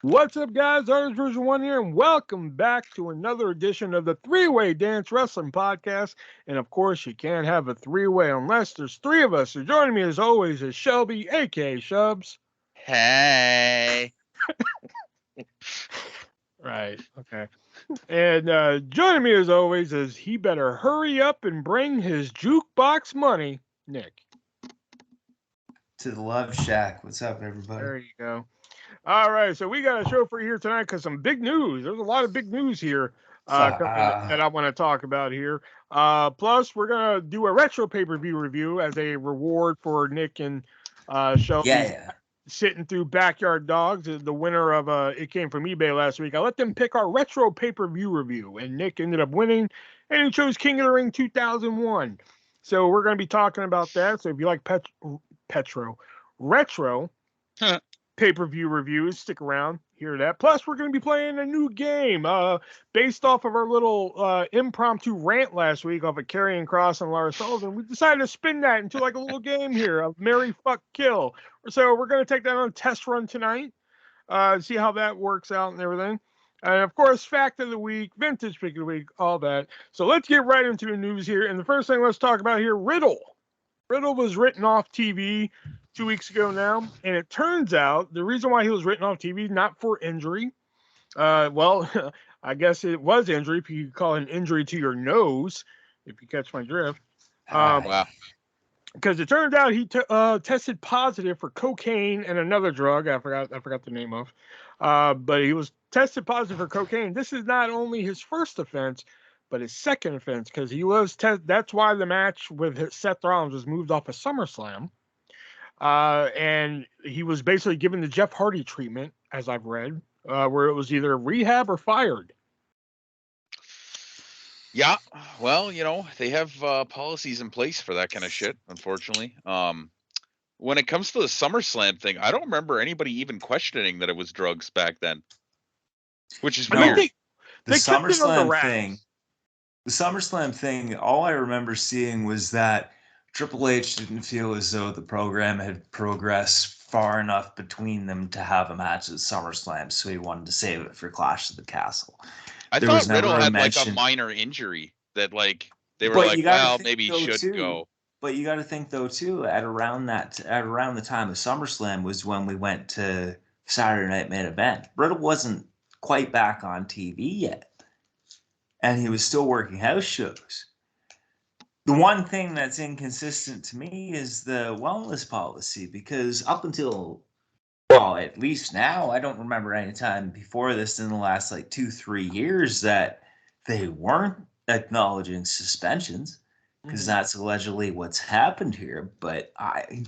What's up, guys? ArtistVersion1 here, and welcome back to another edition of the Three-Way Dance Wrestling Podcast. And of course, you can't have a three-way unless there's three of us. So joining me, as always, is Shelby, aka Shubs. Hey. Right. Okay. And joining me, as always, is he better hurry up and bring his jukebox money, Nick. To the Love Shack. What's up, everybody? There you go. All right, so we got a show for you here tonight because some big news. There's a lot of big news here that I want to talk about here. Plus, we're going to do a retro pay-per-view review as a reward for Nick and Shelby sitting through Backyard Dogs, the winner of It Came From eBay last week. I let them pick our retro pay-per-view review, and Nick ended up winning, and he chose King of the Ring 2001. So we're going to be talking about that. So if you like retro pay-per-view reviews, stick around, hear that. Plus, we're going to be playing a new game based off of our little impromptu rant last week off of Karrion Kross and Lars Sullivan. We decided to spin that into like a little game here of Marry, Fuck, Kill. So we're going to take that on a test run tonight, see how that works out and everything. And of course, fact of the week, vintage pick of the week, all that. So let's get right into the news here. And the first thing let's talk about here, Riddle. Riddle was written off TV 2 weeks ago now, and it turns out the reason why he was written off TV, not for injury. Well, I guess it was injury, if you call it an injury to your nose, if you catch my drift. Wow. Because it turns out he tested positive for cocaine and another drug I forgot the name of. But he was tested positive for cocaine. This is not only his first offense, but his second offense, because he was that's why the match with Seth Rollins was moved off of SummerSlam. And he was basically given the Jeff Hardy treatment, as I've read, where it was either rehab or fired. Yeah, well, they have policies in place for that kind of shit, unfortunately. When it comes to the SummerSlam thing, I don't remember anybody even questioning that it was drugs back then, which is weird. The SummerSlam thing, all I remember seeing was that Triple H didn't feel as though the program had progressed far enough between them to have a match at SummerSlam, so he wanted to save it for Clash of the Castle. I thought Riddle had like a minor injury that they were like, well, maybe he should go. But you got to think though too, at around the time of SummerSlam was when we went to Saturday Night Main Event. Riddle wasn't quite back on TV yet, and he was still working house shows. The one thing that's inconsistent to me is the wellness policy, because up until, well, at least now, I don't remember any time before this in the last 2-3 years that they weren't acknowledging suspensions, because that's allegedly what's happened here. But I'm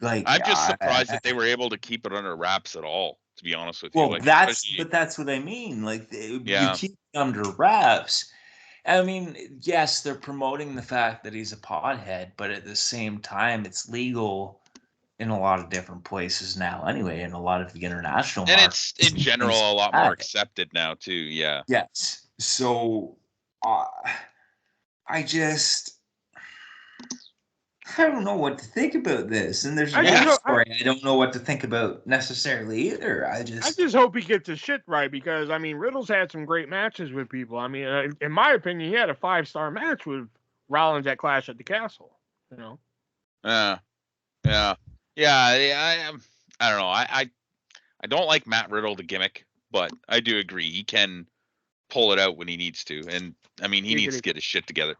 just surprised that they were able to keep it under wraps at all, to be honest with you. Well, that's what I mean. You keep it under wraps. I mean, yes, they're promoting the fact that he's a pothead, but at the same time, it's legal in a lot of different places now anyway, in a lot of the international markets. And it's, in general, a lot more accepted now, too, yeah. Yes. So, I don't know what to think about this. And there's another story I don't know what to think about necessarily either. I just hope he gets his shit right, because, I mean, Riddle's had some great matches with people. I mean, in my opinion, he had a 5-star match with Rollins at Clash at the Castle, Yeah. I don't know. I don't like Matt Riddle, the gimmick, but I do agree. He can pull it out when he needs to. And I mean, he needs to get his shit together.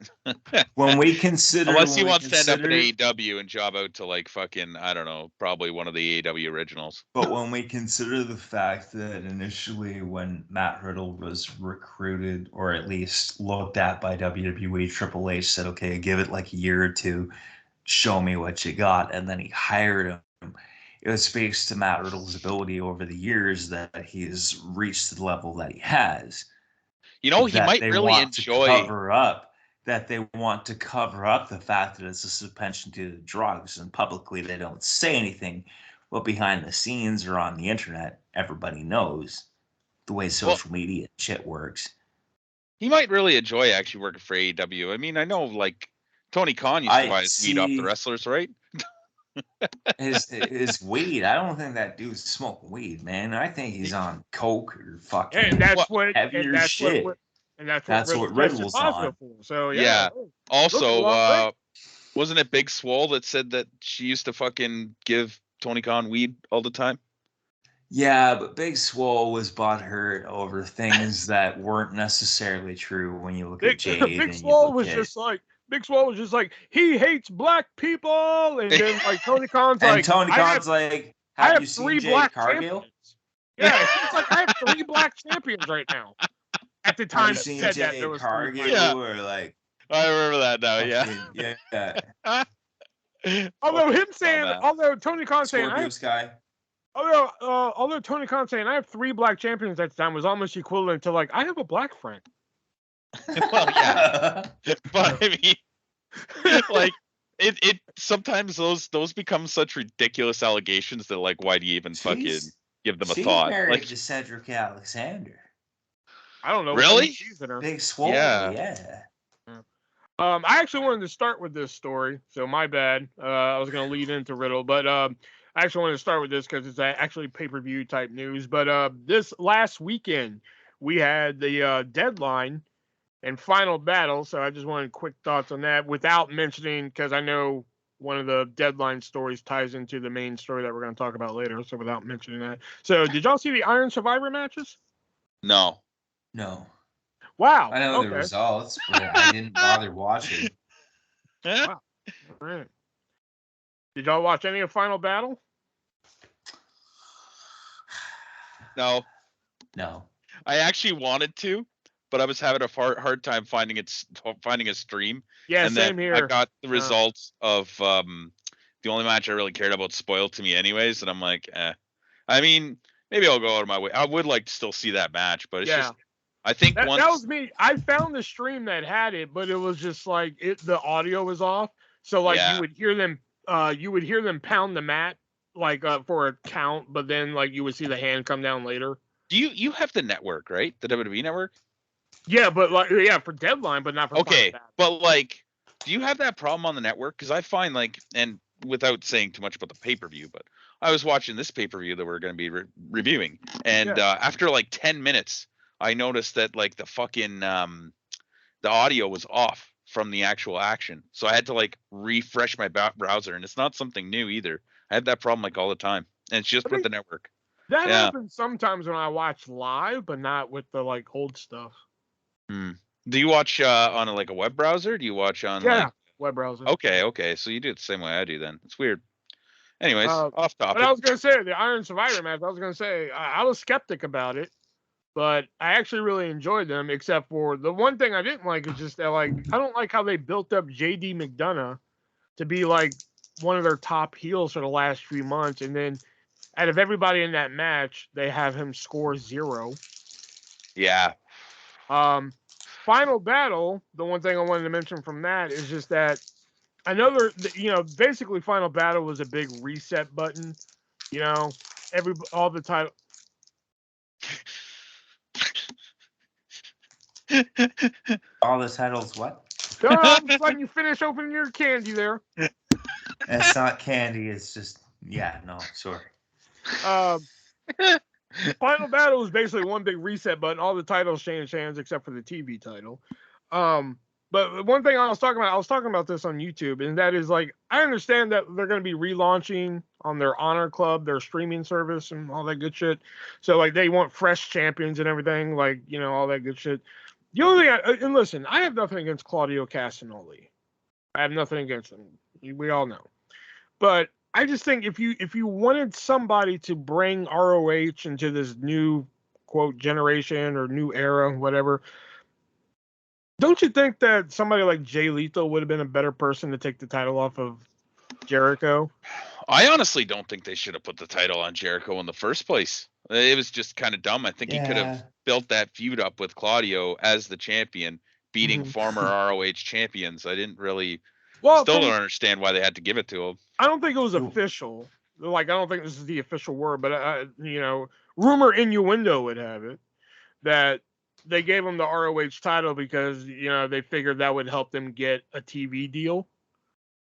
When we consider, unless he wants to end up in AEW and job out to fucking, I don't know, probably one of the AEW originals. But when we consider the fact that initially when Matt Riddle was recruited, or at least looked at by WWE, Triple H said, okay, give it a year or two, show me what you got. And then he hired him. It was based to Matt Riddle's ability over the years that he's reached the level that he has. He might really enjoy they want to cover up the fact that it's a suspension due to drugs, and publicly they don't say anything. But behind the scenes or on the internet, everybody knows the way social media shit works. He might really enjoy actually working for AEW. I mean, I know Tony Khan used to buy his weed off the wrestlers, right? his weed. I don't think that dude's smoking weed, man. I think he's on coke or fucking And Well, heavier shit. that's That's what what Riddle tested Riddle's positive on. for. So yeah. looking a Also, lot like- wasn't it Big Swole that said that she used to fucking give Tony Khan weed all the time? Yeah, but Big Swole was butthurt over things that weren't necessarily true when you look at Jade Big and you Swole look was at just like he hates black people, and then like Tony Khan's and like Tony Khan's like, I have have you seen 3 Jade black Cargill? champions. Yeah, he's like I have 3 black champions right now. At the Have time you he seen said that there Jade was 3 black. Cargill? Yeah. Or like, I remember that now. yeah. Although Fucking dumbass. although Tony Khan saying Scorpio Sky. although Tony Khan saying I have 3 black champions at the time was almost equivalent to like I have a black friend. Well, yeah, but I mean, like it sometimes those become such ridiculous allegations that like why do you even fucking give them a She's thought? married Like, to Cedric Alexander. I don't know. Really? Big Swole, Yeah. yeah. I actually wanted to start with this story, so my bad. I was going to lead into Riddle, but I actually wanted to start with this because it's actually pay-per-view type news. But this last weekend, we had the deadline and final battle, so I just wanted quick thoughts on that without mentioning, because I know one of the deadline stories ties into the main story that we're going to talk about later, so without mentioning that. So did y'all see the Iron Survivor matches? no. Wow. I know the results, but I didn't bother watching. Wow. All right. Did y'all watch any of Final Battle? No. No. I actually wanted to, but I was having a hard time finding a stream. Yeah, and same then here. I got the results of the only match I really cared about spoiled to me anyways, and I'm like, I mean, maybe I'll go out of my way. I would like to still see that match, but it's just I think that once was me. I found the stream that had it, but it was just like the audio was off. So like you would hear them pound the mat like for a count, but then like you would see the hand come down later. Do you have the network, right? The WWE network? Yeah, but like for deadline, but not for Okay, Final Battle. but like, do you have that problem on the network? Because I find like, and without saying too much about the pay-per-view, but I was watching this pay-per-view that we're going to be reviewing, and after like 10 minutes, I noticed that like the fucking the audio was off from the actual action, so I had to like refresh my browser, and it's not something new either. I had that problem like all the time, and it's just with the network. That happens sometimes when I watch live, but not with the like old stuff. Do you watch on like a web browser? Do you watch on like web browser? Okay. So you do it the same way I do then. It's weird. Anyways, off topic. But I was gonna say the Iron Survivor match. I was gonna say I was skeptic about it, but I actually really enjoyed them. Except for the one thing I didn't like is just that like I don't like how they built up JD McDonough to be like one of their top heels for the last few months, and then out of everybody in that match, they have him score 0. Yeah. Final Battle, the one thing I wanted to mention from that is just that basically Final Battle was a big reset button. All the title. All the titles, what? No, I'm just letting you finish opening your candy there. It's not candy. It's just sorry. Final Battle is basically one big reset button. All the titles change hands except for the TV title. But one thing I was talking about this on YouTube, and that is like I understand that they're going to be relaunching on their Honor Club, their streaming service, and all that good shit. So like they want fresh champions and everything, like all that good shit. The only thing, and listen, I have nothing against Claudio Castagnoli. I have nothing against him. We all know, but I just think if you wanted somebody to bring ROH into this new quote generation or new era, whatever, don't you think that somebody like Jay Lethal would have been a better person to take the title off of Jericho? I honestly don't think they should have put the title on Jericho in the first place. It was just kind of dumb. I think he could have built that feud up with Claudio as the champion, beating former ROH champions. I didn't really still don't understand why they had to give it to him. I don't think it was official. Like, I don't think this is the official word, but rumor innuendo would have it that they gave him the ROH title because they figured that would help them get a TV deal.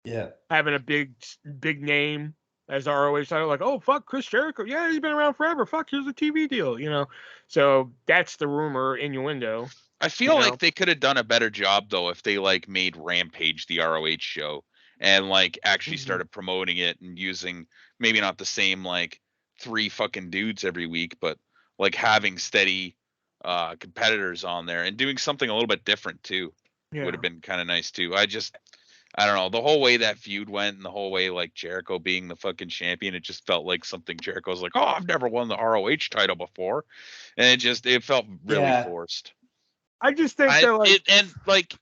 Yeah. having a big name as the ROH title. Like, oh fuck, Chris Jericho, yeah, he's been around forever. Fuck, here's a TV deal, you know. So that's the rumor innuendo. I feel You like know? they could have done a better job though if they like made Rampage the ROH show and like actually started promoting it and using maybe not the same like 3 fucking dudes every week, but like having steady competitors on there and doing something a little bit different too. Yeah. Would have been kind of nice too. I don't know, the whole way that feud went and the whole way like Jericho being the fucking champion, it just felt like something Jericho's like, "Oh, I've never won the ROH title before." And it felt really forced. I just think they're like, and like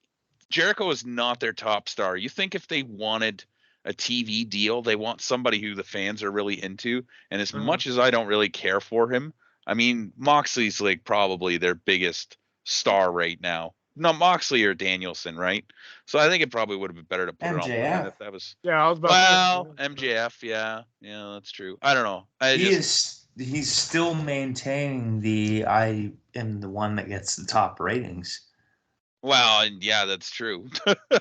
Jericho is not their top star. You think if they wanted a TV deal, they want somebody who the fans are really into. And as much as I don't really care for him, I mean, Moxley's like probably their biggest star right now. Not Moxley or Danielson, right? So I think it probably would have been better to put it on one if that was. yeah, I was about Well, MJF, yeah, that's true. I don't know. He's still maintaining the I am the one that gets the top ratings. Well, and yeah, that's true.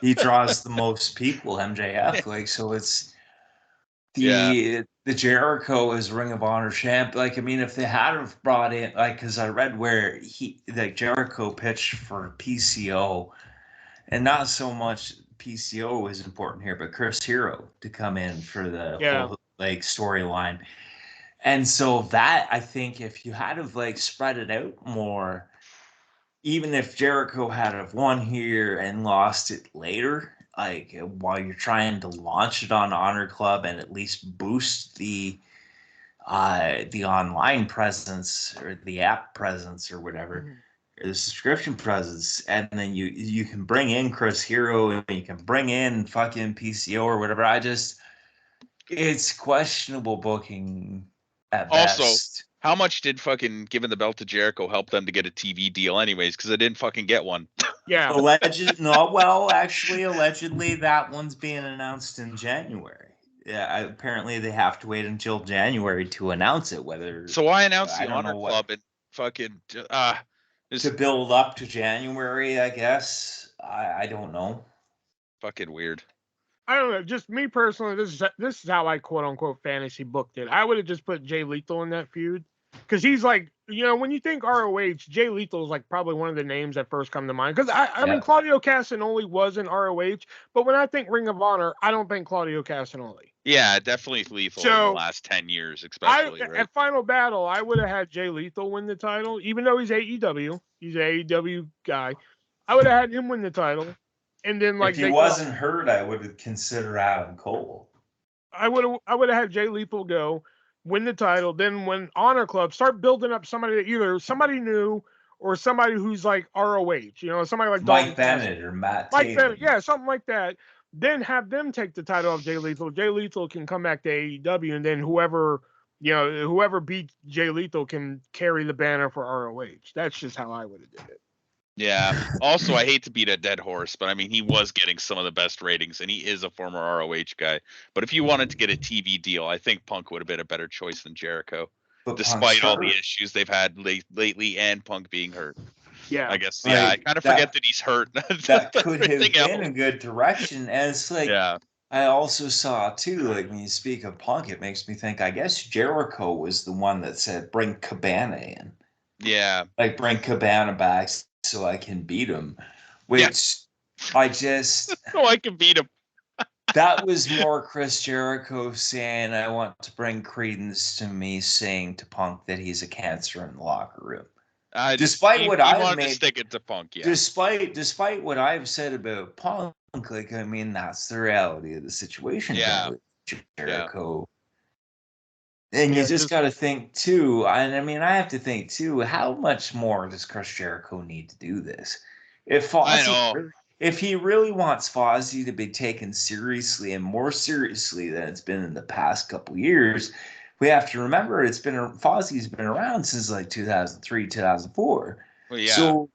He draws the most people, MJF. Like, so it's the Jericho is Ring of Honor champ. Like, I mean, if they had have brought in, like, because I read where Jericho pitched for PCO, and not so much PCO was important here, but Chris Hero to come in for the whole like storyline. And so that, I think, if you had have like spread it out more, even if Jericho had have won here and lost it later, like while you're trying to launch it on Honor Club and at least boost the online presence or the app presence or whatever, or the subscription presence, and then you can bring in Chris Hero and you can bring in fucking PCO or whatever. It's questionable booking at best. How much did fucking giving the belt to Jericho help them to get a TV deal anyways? Because they didn't fucking get one. Yeah. Actually, allegedly that one's being announced in January. Yeah, apparently they have to wait until January to announce it. So why announce the Honor Club and fucking to build up to January? I guess I don't know. Fucking weird. I don't know. Just me personally, this is how I quote unquote fantasy booked it. I would have just put Jay Lethal in that feud because he's like, you know, when you think ROH, Jay Lethal is like probably one of the names that first come to mind. Because I mean, Claudio Castagnoli was in ROH, but when I think Ring of Honor, I don't think Claudio Castagnoli. Yeah, definitely Lethal in the last 10 years, especially. Right? At Final Battle, I would have had Jay Lethal win the title, even though he's AEW. He's an AEW guy. I would have had him win the title. And then, like, if he wasn't hurt, I would consider Adam Cole. I would have had Jay Lethal go win the title. Then, when Honor Club start building up somebody that either somebody new or somebody who's like ROH, you know, somebody like Mike Bennett or Matt Taven. Bennett, yeah, something like that. Then have them take the title off Jay Lethal. Jay Lethal can come back to AEW, and then whoever beats Jay Lethal can carry the banner for ROH. That's just how I would have did it. Yeah. Also, I hate to beat a dead horse, but I mean, he was getting some of the best ratings, and he is a former ROH guy. But if you wanted to get a TV deal, I think Punk would have been a better choice than Jericho, despite all the issues they've had lately and Punk being hurt. Yeah, I guess. Yeah, I kind of forget that he's hurt. That could have been a good direction. And it's like, I also saw too, like when you speak of Punk, it makes me think, I guess Jericho was the one that said, bring Cabana in. Yeah. Like, bring Cabana back so I can beat him, which I just so I can beat him. That was more Chris Jericho saying, I want to bring credence to me saying to Punk that he's a cancer in the locker room. Despite what I've made, to stick it to Punk, despite what I've said about Punk, like, I mean, that's the reality of the situation. Yeah, with Jericho. And you just got to think too, and I mean, I have to think too, how much more does Chris Jericho need to do this? If he really wants Fozzy to be taken seriously and more seriously than it's been in the past couple years, we have to remember Fozzy's been around since like 2003, 2004. Well, yeah. So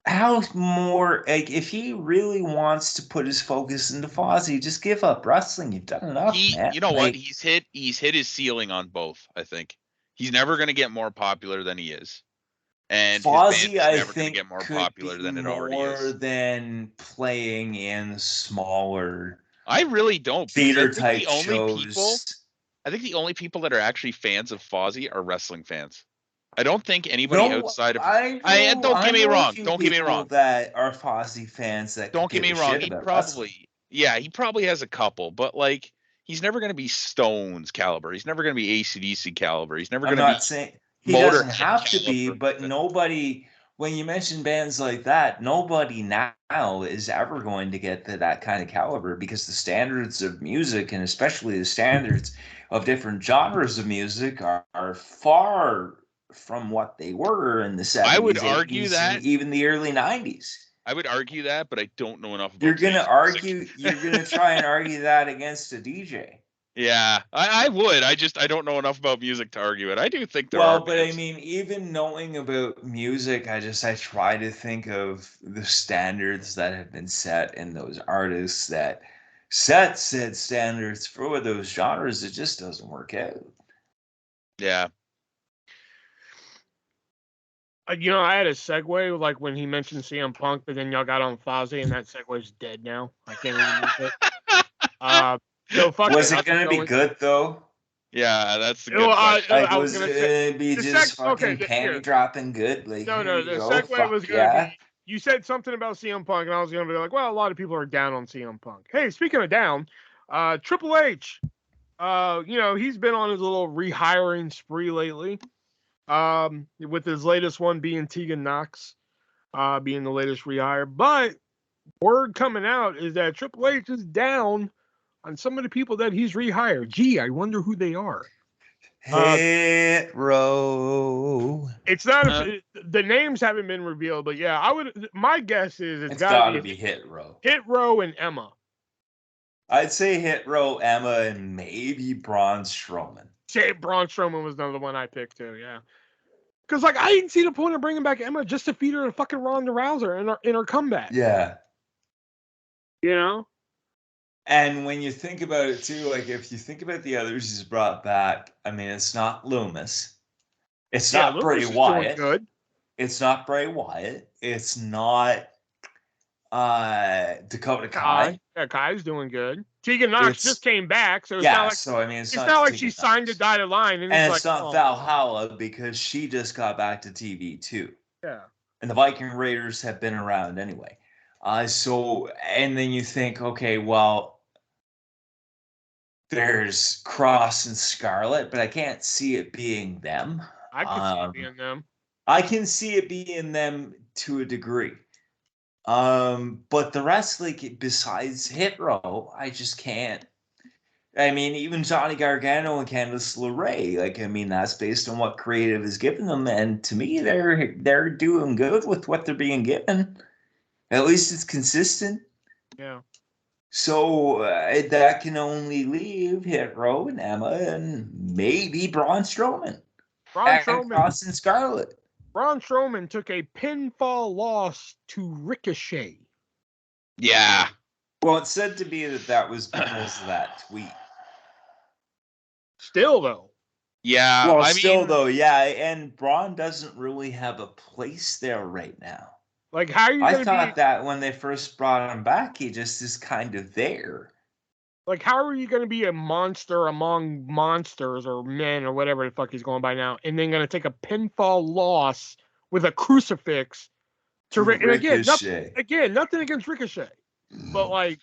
how more, like, if he really wants to put his focus into Fozzy, just give up wrestling. You've done enough, man. You know what? He's hit his ceiling on both, I think. He's never going to get more popular than he is. And Fozzy, I think, get more popular than it already is. More than playing in smaller I really don't. Because theater type shows. I think the only people that are actually fans of Fozzy are wrestling fans. I don't think anybody No, outside of don't I get me know a wrong. few Don't get me people wrong. that are Fozzy fans that Don't could get give me a wrong. shit He about wrestling. probably he probably has a couple, but like he's never going to be Stones caliber. He's never going to be AC/DC caliber. He's never I'm going to be not saying he doesn't Motorhead have to be, caliber. but nobody, when you mention bands like that, nobody now is ever going to get to that kind of caliber because the standards of music, and especially the standards of different genres of music, are far from what they were in the 70s, I would argue 80s, that. and even the early 90s. I would argue that, but I don't know enough about You're gonna music. argue, you're gonna try and argue that against a DJ. Yeah, I would. I don't know enough about music to argue it. I do think there are Well, but I bands. mean, even knowing about music, I try to think of the standards that have been set and those artists that set said standards for those genres. It just doesn't work out. Yeah. I had a segue like when he mentioned CM Punk, but then y'all got on Fozzy, and that segue's dead now. I can't even use it. So fuck Was it. it gonna be good though? Yeah, that's the good Well, question. Like, I was was gonna it say gonna be the just fucking here. panty dropping good? Like, No, here you the go, segue was fuck gonna yeah. be. You said something about CM Punk, and I was gonna be like, well, a lot of people are down on CM Punk. Hey, speaking of down, Triple H, he's been on his little rehiring spree lately. With his latest one being Tegan Knox, being the latest rehire. But word coming out is that Triple H is down on some of the people that he's rehired. Gee, I wonder who they are. Hit row. It's not the names haven't been revealed, but yeah, my guess is It's gotta gotta be Hit Row. Hit Row and Emma. I'd say Hit Row, Emma, and maybe Braun Strowman. Say Braun Strowman was another one I picked too, yeah. Because I didn't see the point of bringing back Emma just to feed her to fucking Ronda Rousey in her comeback. Yeah. And when you think about it too, like if you think about the others he's brought back, I mean, it's not Loomis. It's not Bray Wyatt. Good. It's not Bray Wyatt. It's not Dakota Kai. Yeah, Kai's doing good. Tegan Knox just came back, so it's not like it's not like she signed a dotted line, and it's not Valhalla because she just got back to TV too. Yeah. And the Viking Raiders have been around anyway. And then you think, okay, well, there's Cross and Scarlett, but I can't see it being them. I can see it being them. I can see it being them to a degree. But the rest, like, besides Hit Row, I just can't. I mean, even Johnny Gargano and Candice LeRae, like, I mean, that's based on what creative is given them, and to me, they're doing good with what they're being given. At least it's consistent. Yeah. So that can only leave Hit Row and Emma and maybe Braun Strowman. Cross and Scarlett. Braun Strowman took a pinfall loss to Ricochet. Yeah. Well, it's said to be that was because of that tweet. Still, though. Yeah. Though, yeah. And Braun doesn't really have a place there right now. Like, how are you I thought that when they first brought him back, he just is kind of there. Like, how are you going to be a monster among monsters or men or whatever the fuck he's going by now, and then going to take a pinfall loss with a crucifix to Ricochet? Again, nothing against Ricochet, but like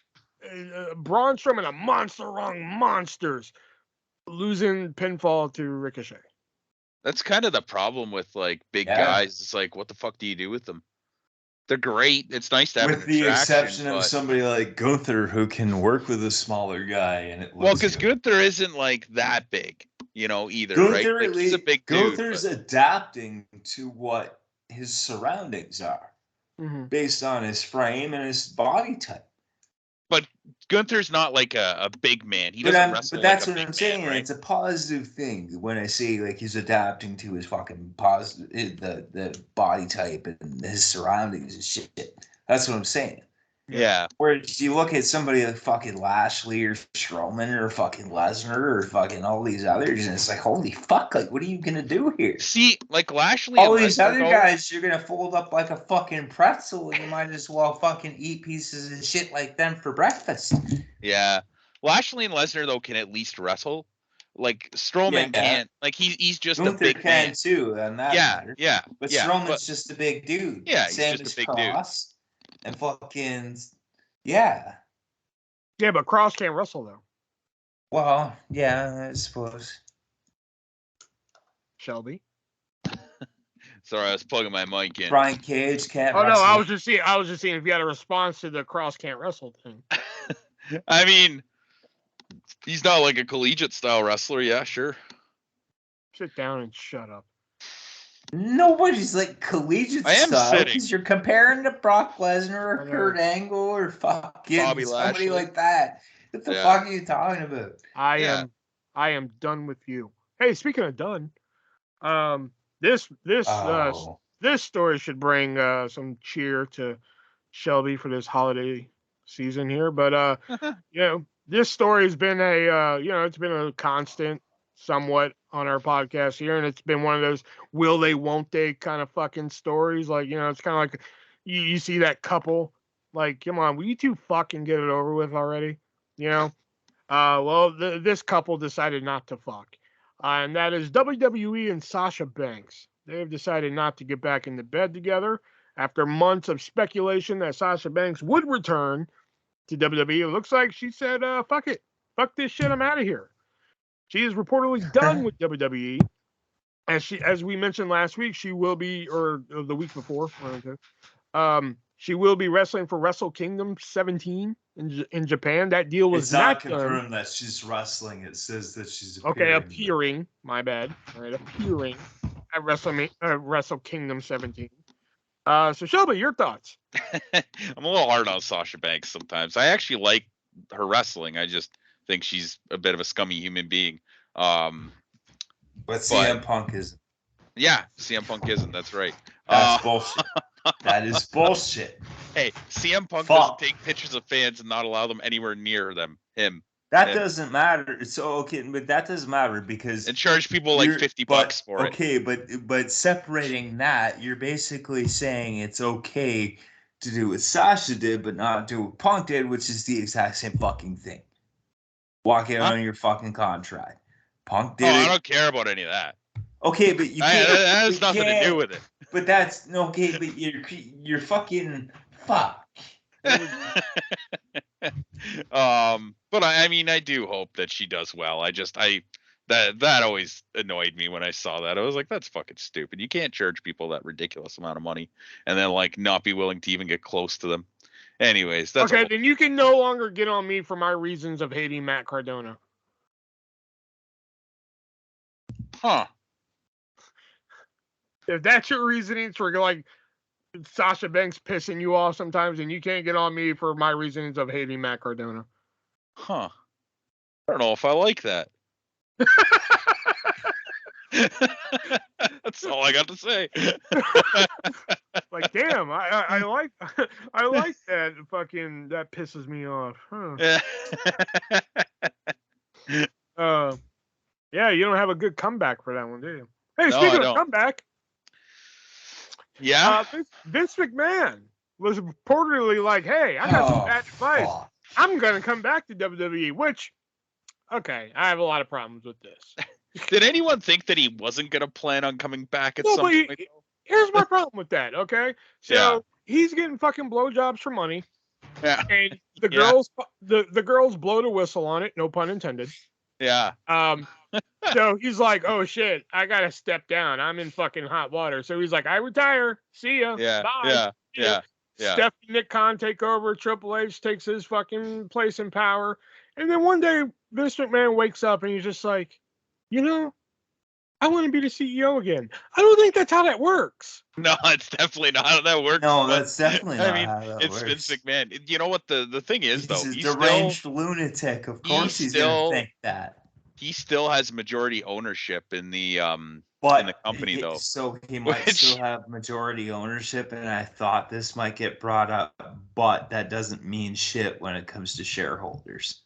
Braun Strowman, a monster among monsters, losing pinfall to Ricochet. That's kind of the problem with like big guys. It's like, what the fuck do you do with them? They're great. It's nice to have with the exception of somebody like Gunther who can work with a smaller guy, and it looks because Gunther isn't like that big, either. Gunther, right? Like, he's a big Gunther's dude, adapting to what his surroundings are, based on his frame and his body type. But Gunther's not like a big man. He doesn't wrestle. But that's like what I'm saying. Man, right? It's a positive thing when I say like he's adapting to his fucking the body type and his surroundings and shit. That's what I'm saying. Yeah. Whereas you look at somebody like fucking Lashley or Strowman or fucking Lesnar or fucking all these others, and it's like, holy fuck, like, what are you gonna do here? See, like Lashley All and these Lesnar, other though, guys, you're gonna fold up like a fucking pretzel, and you might as well fucking eat pieces of shit like them for breakfast. yeah. Lashley and Lesnar, though, can at least wrestle. Like Strowman Yeah. can't. Like he's just a Gunther big can man. too, and that Yeah, matters. yeah, But yeah. Strowman's just a big dude. Yeah, he's Same just as a big dude. Cross and fucking yeah. Yeah, but Cross can't wrestle though. Well, yeah, I suppose. Shelby. Sorry, I was plugging my mic in. Brian Cage can't Oh no, wrestle. I was just seeing if you had a response to the Cross can't wrestle thing. I mean, he's not like a collegiate style wrestler. Yeah, sure. Sit down and shut up. Nobody's like collegiate I am style sitting. because you're comparing to Brock Lesnar or I know. Kurt Angle or fucking Bobby somebody Lashley. like that. What the Yeah. fuck are you talking about? Yeah. I am done with you. Hey, speaking of done, this Oh. this story should bring some cheer to Shelby for this holiday season here. But you know, this story has been it's been a constant somewhat on our podcast here, and it's been one of those will they won't they kind of fucking stories. Like, it's kind of like you see that couple, like, come on, will you two fucking get it over with already? Well, this couple decided not to fuck, and that is WWE and Sasha Banks. They have decided not to get back into bed together after months of speculation that Sasha Banks would return to WWE. It looks like she said, fuck it. Fuck this shit. I'm out of here. She is reportedly done with WWE. As we mentioned last week, she will be, or the week before, she will be wrestling for Wrestle Kingdom 17 in Japan. That deal was It's not done. confirmed that she's wrestling. It says that she's appearing. Okay, appearing. My bad. All right, appearing at Wrestle Kingdom 17. So Shelby, your thoughts? I'm a little hard on Sasha Banks sometimes. I actually like her wrestling. I just think she's a bit of a scummy human being. But CM Punk isn't. Yeah, CM Punk isn't. That's right. That's bullshit. That is bullshit. Hey, CM Punk doesn't take pictures of fans and not allow them anywhere near him. That doesn't matter. So okay, but that doesn't matter because and charge people like $50 for it. Okay, but separating that, you're basically saying it's okay to do what Sasha did, but not do what Punk did, which is the exact same fucking thing. Walk out on your fucking contract. Punk did it. I don't care about any of that. Okay, but you can't. That has nothing to do with it. But that's okay. But you're fucking fuck. But I mean, I do hope that she does well. That always annoyed me when I saw that. I was like, that's fucking stupid. You can't charge people that ridiculous amount of money and then like not be willing to even get close to them. Anyways, that's okay. Then you can no longer get on me for my reasons of hating Matt Cardona. Huh. If that's your reasoning for like Sasha Banks pissing you off sometimes, and you can't get on me for my reasons of hating Matt Cardona. Huh. I don't know if I like that. That's all I got to say. Like, damn, I like that fucking, that pisses me off. Huh. Yeah, you don't have a good comeback for that one, do you? Hey, speaking of comeback. Yeah. Vince McMahon was reportedly like, hey, I got some bad advice. I'm going to come back to WWE, which, okay, I have a lot of problems with this. Did anyone think that he wasn't going to plan on coming back at some point? Here's my problem with that, okay? So he's getting fucking blowjobs for money. Yeah. And the girls the girls blow the whistle on it, no pun intended. Yeah. So he's like, oh shit, I gotta step down. I'm in fucking hot water. So he's like, I retire. See ya. Yeah. Bye. Yeah. Stephanie Nick Khan take over. Triple H takes his fucking place in power. And then one day Vince McMahon wakes up and he's just like, I want to be the CEO again. I don't think that's how that works. No, it's definitely not how that works. No, that's definitely not how that it's works. Vince McMahon. You know what the thing is, though? He's a deranged lunatic. Of course he's going to think that. He still has majority ownership in the but in the company, though. So he might Which- still have majority ownership, and I thought this might get brought up, but that doesn't mean shit when it comes to shareholders.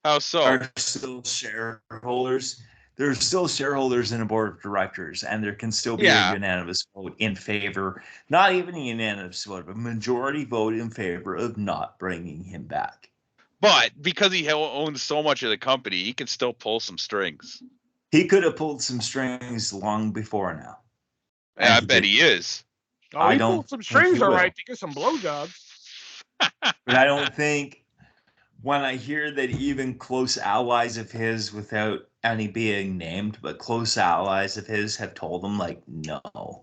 How so? Are still shareholders. There's still shareholders in a board of directors, and there can still be Yeah. a unanimous vote in favor. Not even a unanimous vote, but a majority vote in favor of not bringing him back. But because he owns so much of the company, he can still pull some strings. He could have pulled some strings long before now. And I he bet did. he is. Oh, I he don't pulled some think strings, he all will. right, to get some blowjobs. But I don't think when I hear that even close allies of his, without any being named, but close allies of his have told him, like, no,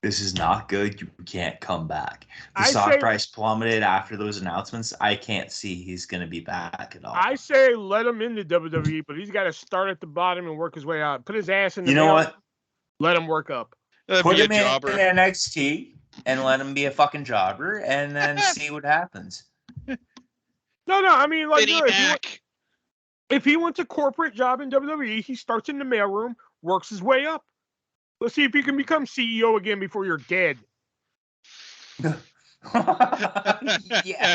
this is not good. You can't come back. The I stock say- price plummeted after those announcements. I can't see he's going to be back at all. I say let him into WWE, but he's got to start at the bottom and work his way out. Put his ass in the You know mail, what? let him work up. That'd Put be a him in jobber. NXT and let him be a fucking jobber, and then see what happens. No, I mean, like, Vinny no, Mac. if he wants a corporate job in WWE, he starts in the mailroom, works his way up. Let's see if he can become CEO again before you're dead. Yeah.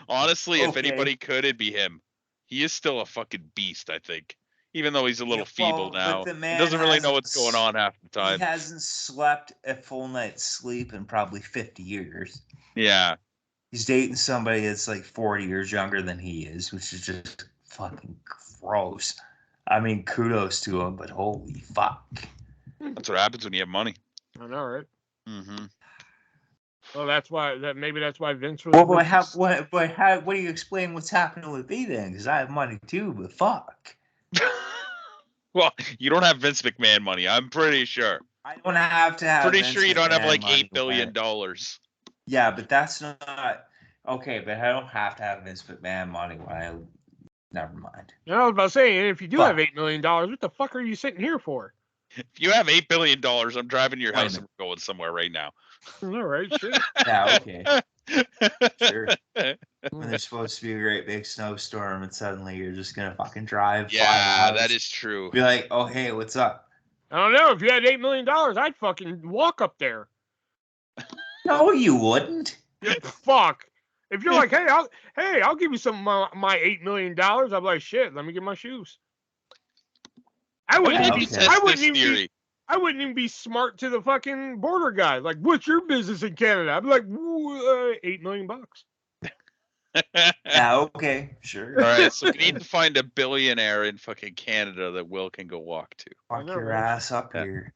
Honestly, if Okay. anybody could, it'd be him. He is still a fucking beast, I think. Even though he's a little feeble but now. the He man doesn't really know hasn't what's going on half the time. He hasn't slept a full night's sleep in probably 50 years. Yeah. He's dating somebody that's like 40 years younger than he is, which is just fucking gross. I mean, kudos to him, but holy fuck. That's what happens when you have money. I know, right? Mm-hmm. Well, maybe that's why Vince was. Well, what do you explain what's happening with me then? Because I have money too, but fuck. Well, you don't have Vince McMahon money, I'm pretty sure. I don't have to have. Pretty Vince sure you don't have McMahon like money $8 billion. Yeah, but that's not okay. But I don't have to have Vince McMahon money when I. Never mind. You know, I was about to say, if you do But- have $8 million, what the fuck are you sitting here for? If you have $8 billion, I'm driving to your Wait a house and we're going somewhere right now. All right, shit. Yeah, okay. Sure. When there's supposed to be a great big snowstorm, and suddenly you're just gonna fucking drive. 5 Yeah, hours, that is true. Be like, oh hey, what's up? I don't know. If you had $8 million, I'd fucking walk up there. No, you wouldn't. Yeah, fuck. If you're like, hey, I'll give you some of my $8 million. I'm like, shit. Let me get my shoes. I wouldn't Why even did be. you test I wouldn't this even be. theory? I wouldn't even be smart to the fucking border guy. Like, what's your business in Canada? I'd be like, $8 million. Yeah, okay, sure. All right, so we need to find a billionaire in fucking Canada that Will can go walk to. I Fuck know, your right? ass up Yeah. here.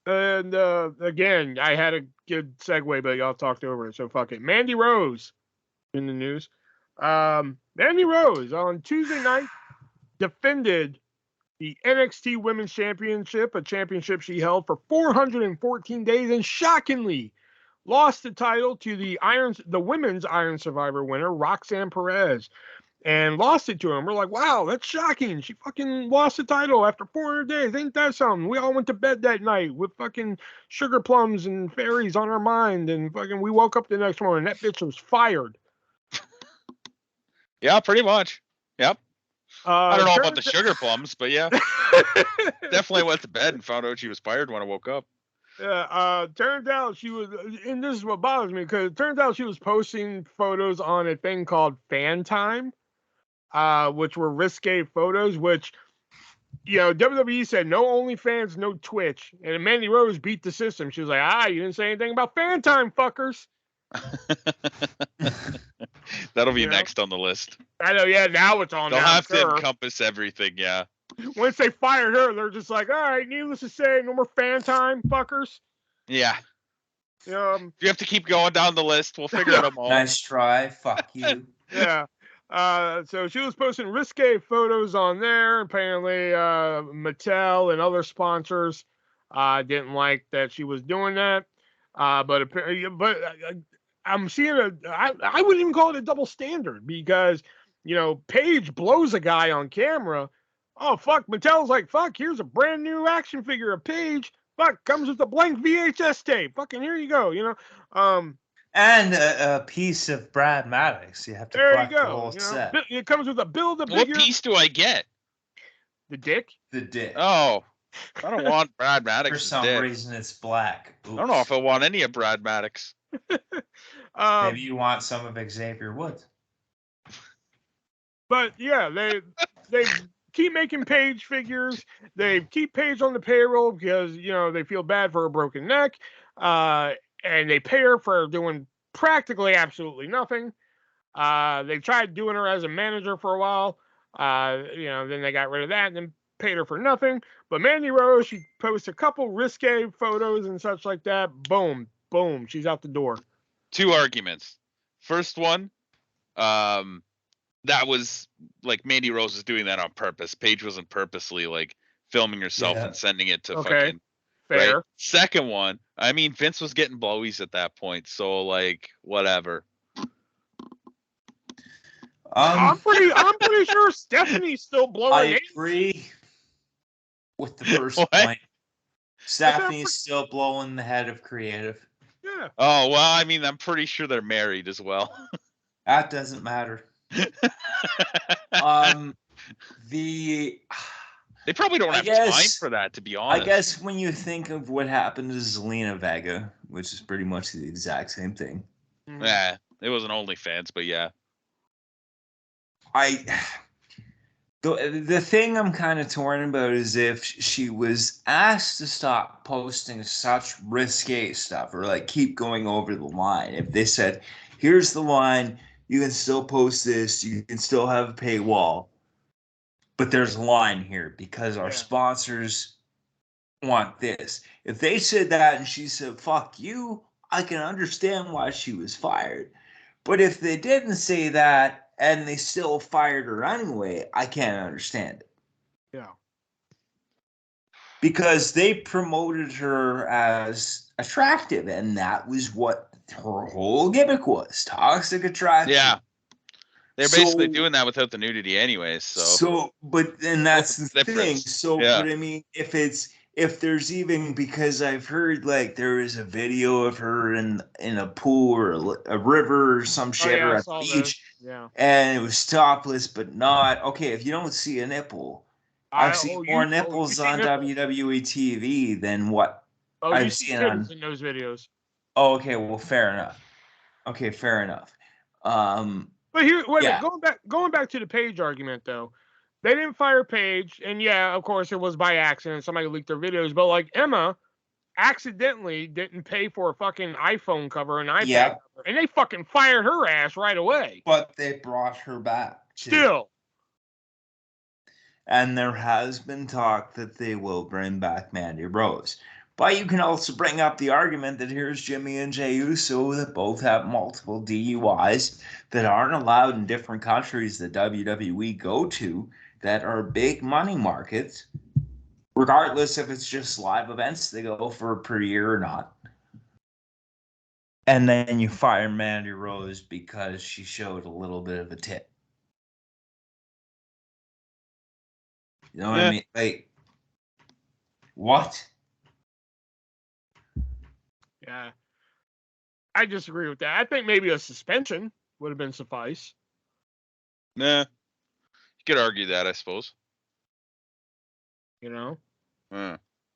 And again, I had a good segue, but y'all talked over it, so fuck it. Mandy Rose in the news. Mandy Rose on Tuesday night defended the NXT Women's Championship, a championship she held for 414 days, and shockingly lost the title to the Women's Iron Survivor winner, Roxanne Perez, and lost it to him. We're like, wow, that's shocking. She fucking lost the title after 400 days. Ain't that something? We all went to bed that night with fucking sugar plums and fairies on our mind, and fucking we woke up the next morning. That bitch was fired. Yeah, pretty much. Yep. I don't know about the turns- sugar plums, but yeah, definitely went to bed and found out she was fired when I woke up. Turns out she was, and this is what bothers me, because it turns out she was posting photos on a thing called Fan Time, which were risque photos, which, you know, WWE said no OnlyFans, no Twitch. And Mandy Rose beat the system. She was like, you didn't say anything about Fan Time, fuckers. That'll be You know? next on the list. I know, yeah, now it's on They'll there, have sure. to encompass everything, yeah. Once they fired her, they're just like, all right, needless to say, no more Fan Time, fuckers. Yeah. If you have to keep going down the list, we'll figure them all. Nice try. Fuck you. Yeah. So she was posting risque photos on there. Apparently, Mattel and other sponsors didn't like that she was doing that. But I'm seeing I wouldn't even call it a double standard, because, you know, Paige blows a guy on camera. Oh, fuck. Mattel's like, fuck, here's a brand new action figure of Paige. Fuck, comes with a blank VHS tape. Fucking here you go, you know. And a piece of Brad Maddox. You have to There you collect the go. whole You know? set. It comes with a build a What figure. piece do I get? The dick? The dick. Oh, I don't want Brad For Maddox's some dick. reason, it's black. Oops. I don't know if I want any of Brad Maddox. Maybe you want some of Xavier Woods. But yeah, they keep making Paige figures. They keep Paige on the payroll because they feel bad for her broken neck, and they pay her for doing practically absolutely nothing. They tried doing her as a manager for a while. Then they got rid of that and then paid her for nothing. But Mandy Rose, she posts a couple risque photos and such like that. Boom, boom, she's out the door. 2 arguments. First one, that was like Mandy Rose was doing that on purpose. Paige wasn't purposely like filming herself and sending it to fucking. Fair. Right? Second one, I mean, Vince was getting blowies at that point, so like whatever. I'm pretty sure Stephanie's still blowing. I agree with the first point. Stephanie's still blowing the head of creative. Yeah. Oh well, I mean, I'm pretty sure they're married as well. That doesn't matter. They probably don't have time for that, to be honest. I guess when you think of what happened to Zelina Vega, which is pretty much the exact same thing. Yeah, it wasn't OnlyFans, but yeah. The thing I'm kind of torn about is if she was asked to stop posting such risque stuff or like keep going over the line. If they said, here's the line, you can still post this, you can still have a paywall, but there's a line here because our sponsors want this. If they said that and she said, fuck you, I can understand why she was fired. But if they didn't say that and they still fired her anyway, I can't understand it. Yeah. Because they promoted her as attractive, and that was what her whole gimmick was. Toxic attraction. Yeah. They're basically doing that without the nudity anyways, and that's the thing. Yeah. But I mean, if there's even, because I've heard like there is a video of her in a pool or a river or some shit or at the beach, and it was topless, but not okay. If you don't see a nipple, I've seen more nipples on WWE TV than what I've seen on in those videos. Oh, okay. Well, fair enough. Okay, fair enough. But here, wait a minute. Going back to the Paige argument, though, they didn't fire Paige, and yeah, of course, it was by accident. Somebody leaked their videos, but like Emma accidentally didn't pay for a fucking iPhone cover, an iPad cover, and they fucking fired her ass right away. But they brought her back too. Still. And there has been talk that they will bring back Mandy Rose. But you can also bring up the argument that here's Jimmy and Jey Uso that both have multiple DUIs that aren't allowed in different countries that WWE go to that are big money markets, regardless if it's just live events they go for per year or not. And then you fire Mandy Rose because she showed a little bit of a tit. You know what I mean? Like, what? Yeah. I disagree with that. I think maybe a suspension would have been suffice. Nah. You could argue that, I suppose. You know?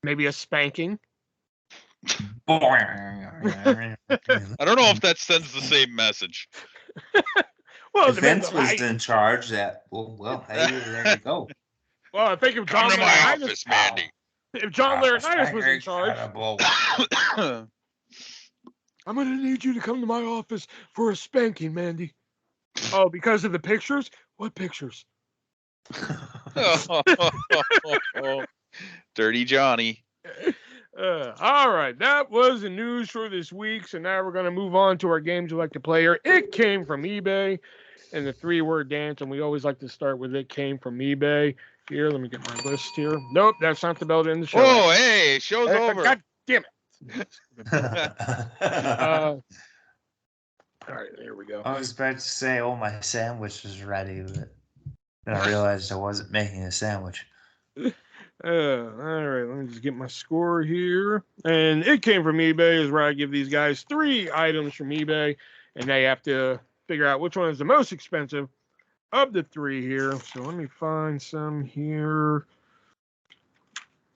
Maybe a spanking. I don't know if that sends the same message. Well, if Vince was in charge, hey, there you go. Well, I think if John Laurinaitis, Mandy. If John Laurinaitis was in charge, I'm going to need you to come to my office for a spanking, Mandy. Oh, because of the pictures? What pictures? Dirty Johnny. All right, that was the news for this week. So now we're going to move on to our games we like to play here. It came from eBay and the 3-word dance, and we always like to start with it came from eBay. Here, let me get my list here. Nope, that's not the bell to end the show. Oh, hey, show's over. God damn it. All right, there we go. I was about to say, my sandwich is ready, but then I realized I wasn't making a sandwich. All right, let me just get my score here. And it came from eBay is where I give these guys 3 items from eBay, and they have to figure out which one is the most expensive of the 3 here. So let me find some here.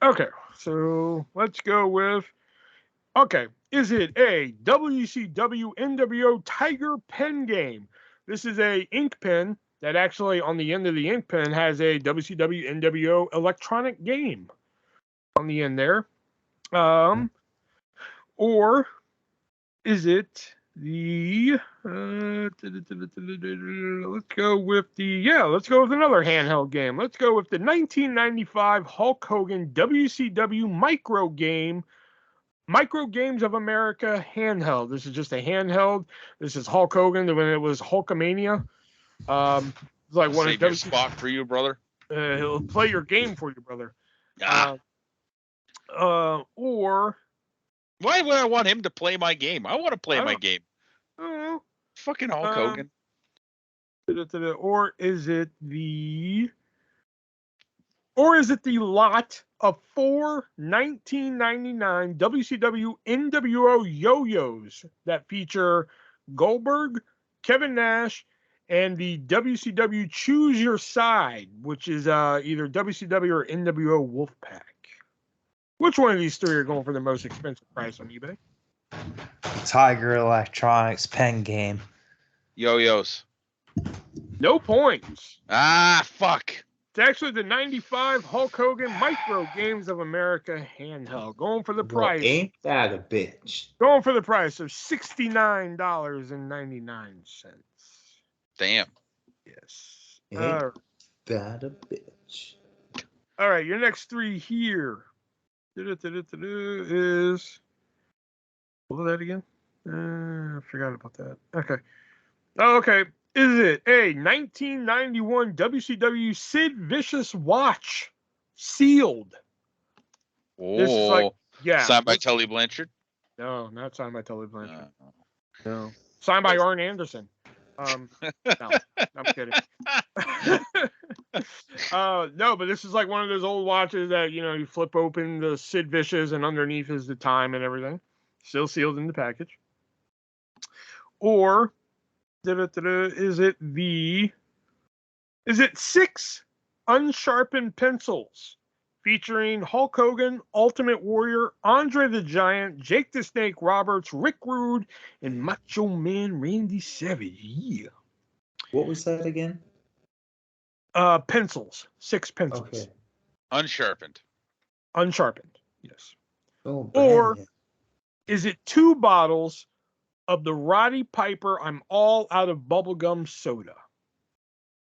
Okay, so let's go with. Okay, is it a WCW NWO Tiger pen game? This is a ink pen that actually on the end of the ink pen has a WCW NWO electronic game on the end there. Or is it the let's go with another handheld game. Let's go with the 1995 Hulk Hogan WCW Micro Games of America handheld. This is just a handheld. This is Hulk Hogan when it was Hulkamania. It's like one Save of your spot for you, brother. He'll play your game for you, brother. Or why would I want him to play my game? I want to play my game. Oh, fucking Hulk Hogan. Or is it the lot of 4 1999 WCW NWO yo-yos that feature Goldberg, Kevin Nash, and the WCW Choose Your Side, which is either WCW or NWO Wolfpack? Which one of these three are going for the most expensive price on eBay? Tiger Electronics pen game. Yo-yos. No points. Fuck. It's actually the 95 Hulk Hogan Micro Games of America handheld. Going for the price. Well, ain't that a bitch? Going for the price of $69.99. Damn. Yes. Ain't that a bitch? All right, your next three here is. What was that again? I forgot about that. Okay. Oh, okay. Is it a 1991 WCW Sid Vicious watch sealed? Oh, this is like, signed by Tully Blanchard? No, not signed by Tully Blanchard. No. Signed by Arn Anderson. No, I'm kidding. No, but this is like one of those old watches that, you flip open the Sid Vicious and underneath is the time and everything. Still sealed in the package. Or is it 6 unsharpened pencils featuring Hulk Hogan, Ultimate Warrior, Andre the Giant, Jake the Snake Roberts, Rick Rude, and Macho Man Randy Savage? Yeah. What was that again? Pencils. 6 pencils. Okay. Unsharpened. Yes. Oh, or is it 2 bottles of the Roddy Piper I'm All Out of Bubblegum soda?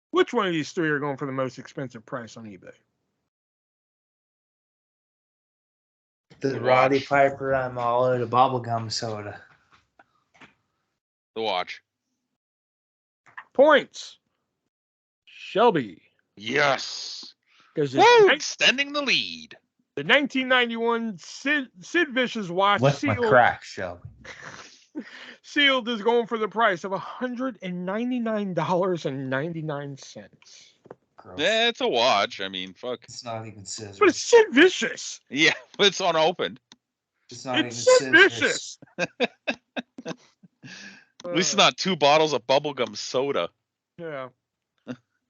Which one of these three are going for the most expensive price on eBay? The Roddy Piper I'm All Out of Bubblegum soda. The watch. Points. Shelby. Yes. Woo! Extending the lead. The 1991 Sid Vicious watch Lift my crack, Shelby. Sealed is going for the price of $199.99. Yeah, it's a watch. I mean, fuck. It's not even scissors. But it's Sid Vicious. Yeah, but it's unopened. It's not even Sid Vicious. At least it's not 2 bottles of bubblegum soda. Yeah.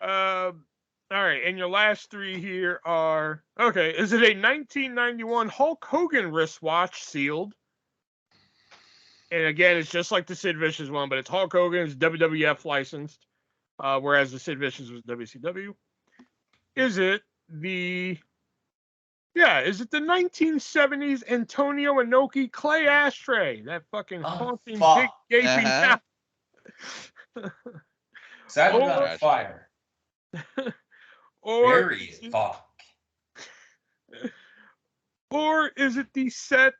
All right, and your last three here are okay. Is it a 1991 Hulk Hogan wristwatch sealed? And again, it's just like the Sid Vicious one, but it's Hulk Hogan, it's WWF licensed, whereas the Sid Vicious was WCW. Is it the 1970s Antonio Inoki clay ashtray? That fucking haunting big gaping mouth. Set it on fire. Or bury it, fuck. Or is it the set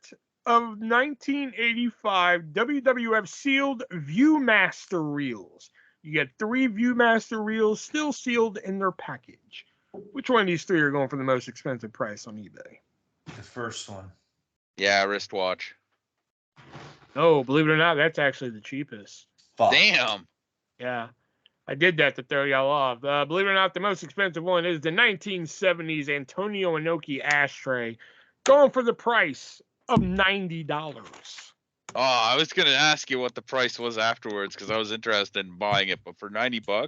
of 1985 WWF sealed Viewmaster reels? You get 3 Viewmaster reels still sealed in their package. Which one of these three are going for the most expensive price on eBay? The first one. Yeah, wristwatch. Oh, believe it or not, that's actually the cheapest. Fuck. Damn. Yeah. I did that to throw y'all off. Believe it or not, the most expensive one is the 1970s Antonio Inoki ashtray, going for the price of $90. Oh, I was gonna ask you what the price was afterwards because I was interested in buying it, but for $90, I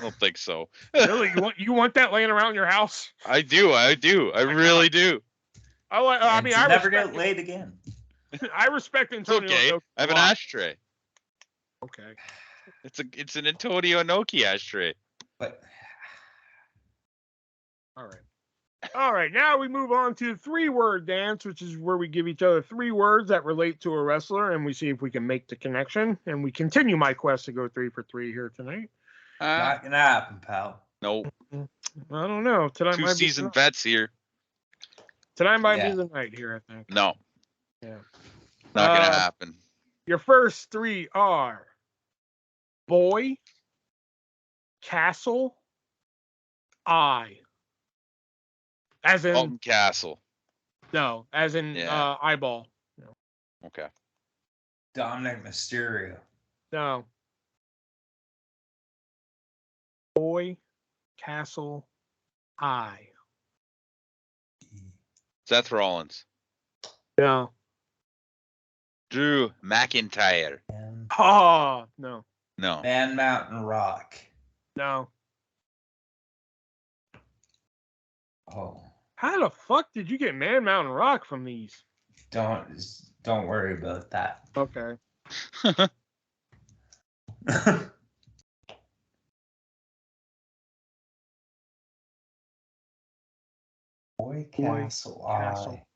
don't think so. Really, you want that laying around your house? I do. I really do. I mean, I never respect get laid again. I respect It's Antonio. okay. Inoki I have a an lot. ashtray. Okay. It's an Antonio Inoki ashtray. But All right. Now we move on to 3-word dance, which is where we give each other 3 words that relate to a wrestler, and we see if we can make the connection. And we continue my quest to go 3 for 3 here tonight. not gonna happen, pal. Nope. I don't know. Tonight 2 might seasoned vets here. Tonight might Yeah. be the night here, I think. No. Yeah. Not gonna happen. Your first 3 are boy, castle, eye. As in Alton Castle. no, as in Yeah. eyeball. No. Okay. Dominic Mysterio. No. Boy, castle, eye. Seth Rollins. No. Drew McIntyre. Oh, no. No. Man Mountain Rock. No. Oh, How the fuck did you get Man Mountain Rock from these? don't worry about that. Okay. Boy Castle Castle.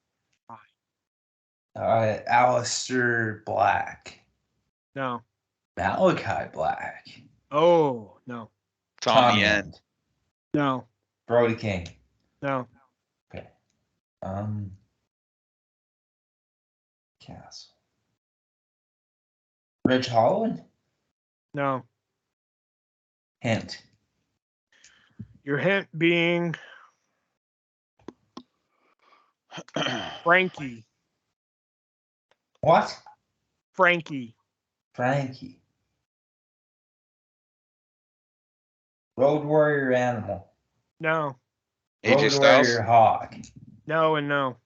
Eye. Aleister Black. No. Malachi Black. Oh, no. Tommy End. No. Brody King. No. Okay. Castle. Ridge Holland? No. Hint. Your hint being Frankie. What? Frankie. Frankie. Road Warrior Animal. No. AJ Road Styles. Warrior Hawk. No and no.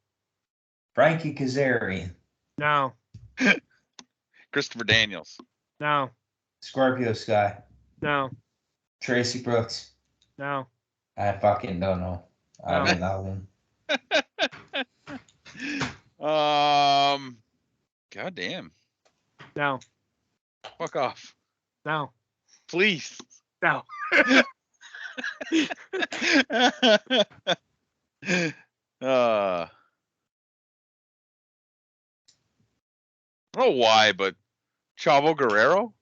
Frankie Kazarian. No. Christopher Daniels. No. Scorpio Sky. No. Tracy Brooks. No. I fucking don't know. I No. don't know them. God damn. No. Fuck off. No. Please. No. I don't know why, but Chavo Guerrero?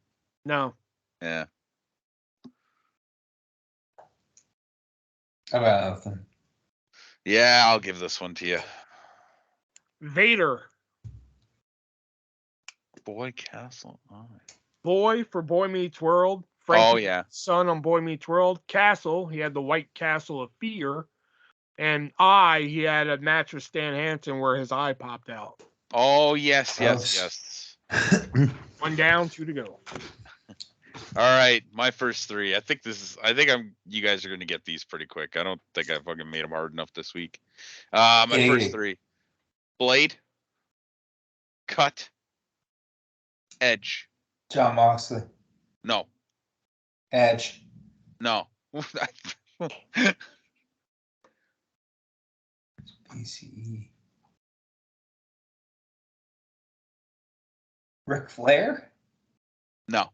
No. Yeah. How about nothing? Yeah, I'll give this one to you. Vader. Boy Castle. Oh. Boy for Boy Meets World. Frankie, Oh, yeah. Son on Boy Meets World. Castle. He had the White Castle of Fear. And eye, he had a match with Stan Hansen where his eye popped out. Oh, yes. Gross. 1 down, 2 to go. All right, my first 3. I think you guys are gonna get these pretty quick. I don't think I fucking made them hard enough this week. My first 3: Blade, Cut, Edge. John Moxley. No, Edge. no. BCE. Ric Flair? No.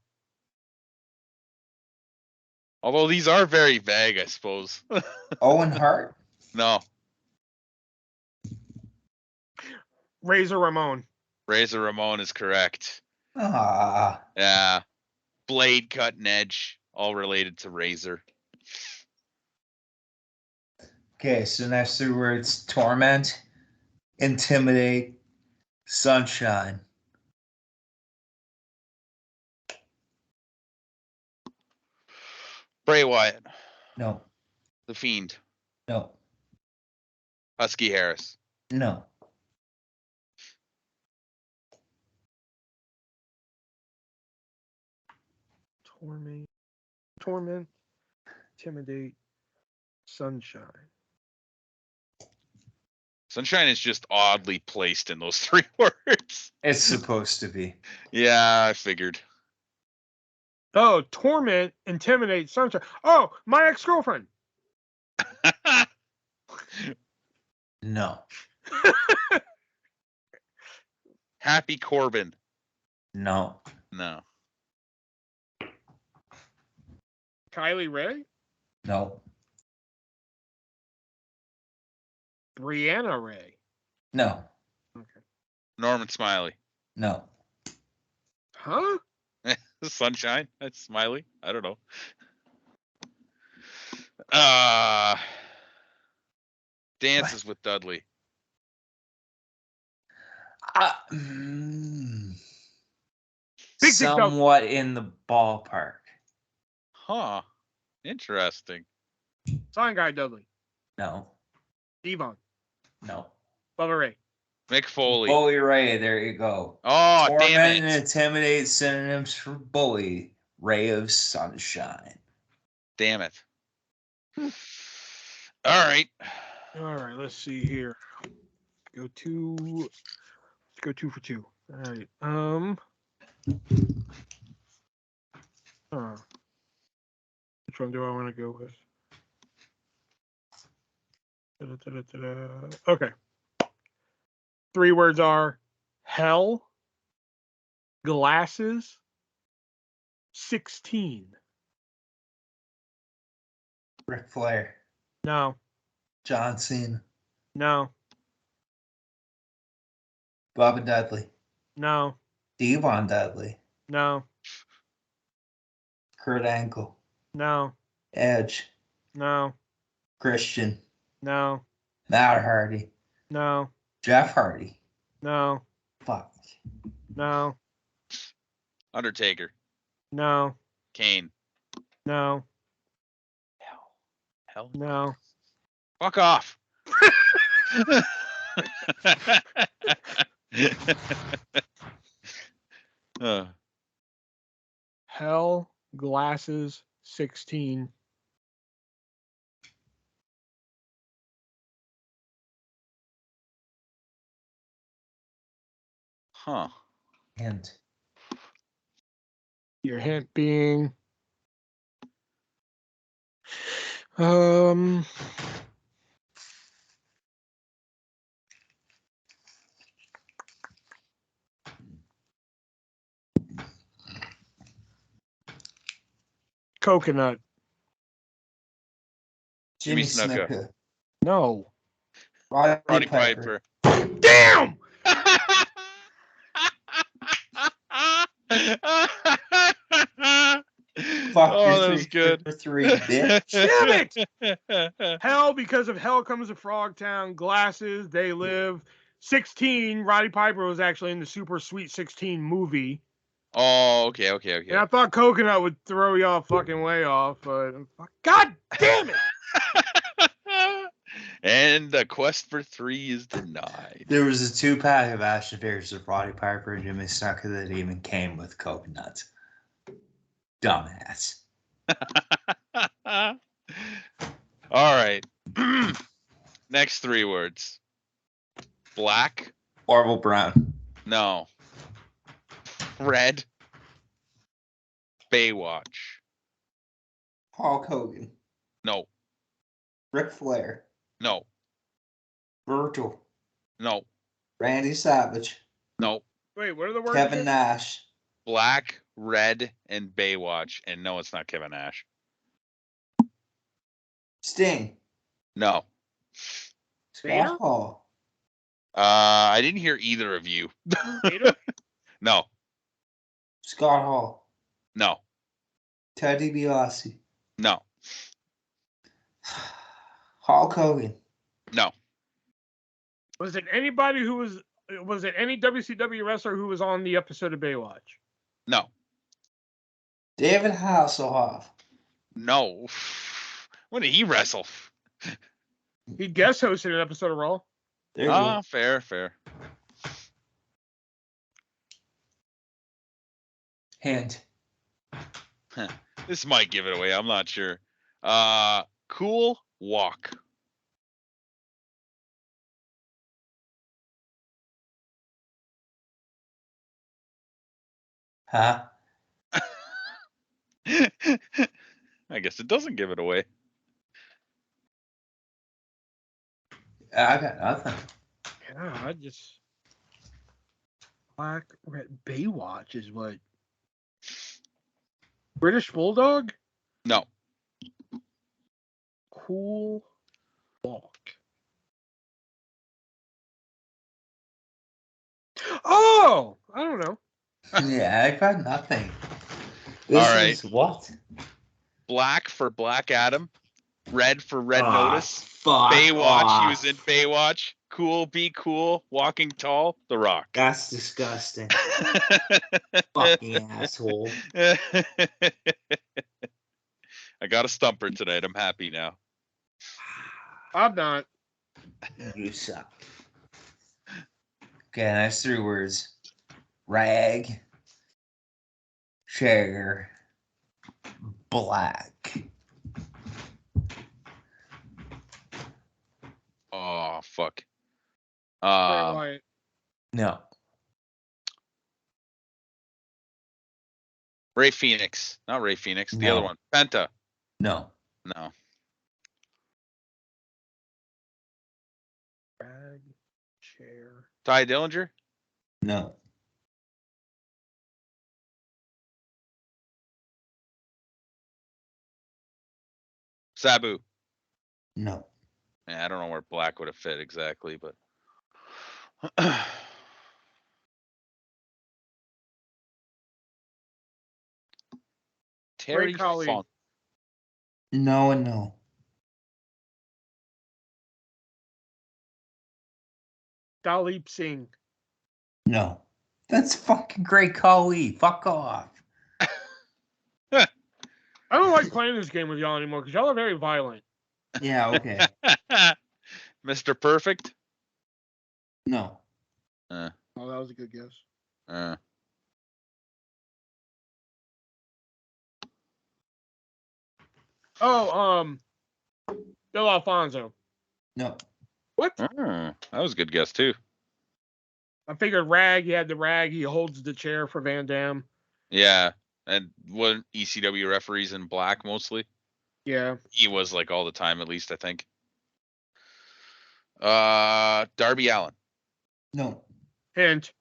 Although these are very vague, I suppose. Owen Hart? No. Razor Ramon. Razor Ramon is correct. Ah. Yeah. Blade, Cut, and Edge, all related to Razor. Okay, so next 3 words: torment, intimidate, sunshine. Bray Wyatt, No. The Fiend, No. Husky Harris. No. Torment, intimidate, sunshine. Sunshine is just oddly placed in those 3 words. It's supposed to be. Yeah, I figured. Oh, torment, intimidate, sunshine. Oh, my ex-girlfriend. No. Happy Corbin. No. No. Kylie Ray? No. Brianna Ray? No. Okay. Norman Smiley. No. Huh? Sunshine. That's Smiley. I don't know. Dances with Dudley. Big Dick Somewhat in the ballpark. Huh. Interesting. Sign Guy Dudley. No. Devon. No. Bubba Ray. Mick Foley. Bully Ray, there you go. Oh, Torment damn and it. intimidate synonyms for bully. Ray of sunshine. Damn it. All right. All right, let's see here. Let's go 2 for 2. All right. Which one do I want to go with? Okay. 3 words are hell, glasses, 16. Ric Flair. No. John Cena. No. Bubba Dudley. No. Devon Dudley. No. Kurt Angle. No. Edge. No. Christian. No. Matt Hardy. No. Jeff Hardy. No. Fuck. No. Undertaker. No. Kane. No. Hell. No. Fuck off. Hell, glasses, 16. Huh. Hint. Your hint being coconut. Jimmy Jimmy Snuka. Snuka. No. Roddy Piper. Piper. Damn! Fuck, Oh, you're that 3 was good. for 3, bitch. Damn it! Hell, because of Hell Comes a Frogtown, Glasses, They Live. 16, Roddy Piper was actually in the Super Sweet 16 movie. Oh, okay. And I thought Coconut would throw y'all fucking way off, but God damn it! And the quest for 3 is denied. There was a 2-pack of action figures of Roddy Piper and Jimmy Snuka that even came with coconuts. Dumbass. All right. Next 3 words. Black. Orville Brown. No. Red. Baywatch. Hulk Hogan. No. Ric Flair. No. Virgil. No. Randy Savage. No. Wait, what are the words? Kevin again? Nash. Black, Red, and Baywatch. And no, it's not Kevin Nash. Sting. No. Vader? Scott Hall. I didn't hear either of you. Vader? No. Scott Hall. No. Ted DiBiase. No. Hulk Hogan. No. Was it anybody who was it any WCW wrestler who was on the episode of Baywatch? No. David Hasselhoff. No. When did he wrestle? He guest hosted an episode of Raw. There you go. Fair. Hint. This might give it away. I'm not sure. Cool Walk. Huh? I guess it doesn't give it away. I got nothing. Yeah, I just Black Red Baywatch is what British Bulldog. No. Cool Walk. Oh, I don't know. Yeah, I got nothing. All This right. is what? Black for Black Adam. Red for Red Ah, Notice. Fuck Baywatch. off. He was in Baywatch. Cool, be cool. Walking Tall. The Rock. That's disgusting. Fucking asshole. I got a stumper tonight. I'm happy now. I'm not. You suck. Okay, that's 3 words. Rag. Chair. Black. Oh fuck. Bray Wyatt. No. Ray Phoenix. Not Ray Phoenix. The other No. one. Penta. No. No. Rag chair. Ty Dillinger. No. Sabu. No. Yeah, I don't know where Black would have fit exactly, but Terry Khali. Funk. No and no. Dalip Singh. No. That's fucking Great Khali. Fuck off. I don't like playing this game with y'all anymore because y'all are very violent. Yeah, okay. Mr. Perfect. No. Oh, that was a good guess. Oh, Bill Alfonso. No. What? That was a good guess too. I figured Rag. He had the rag. He holds the chair for Van Damme. Yeah, and what ECW referees in Black mostly. Yeah. He was like all the time, at least I think. Darby Allin. No. Hint.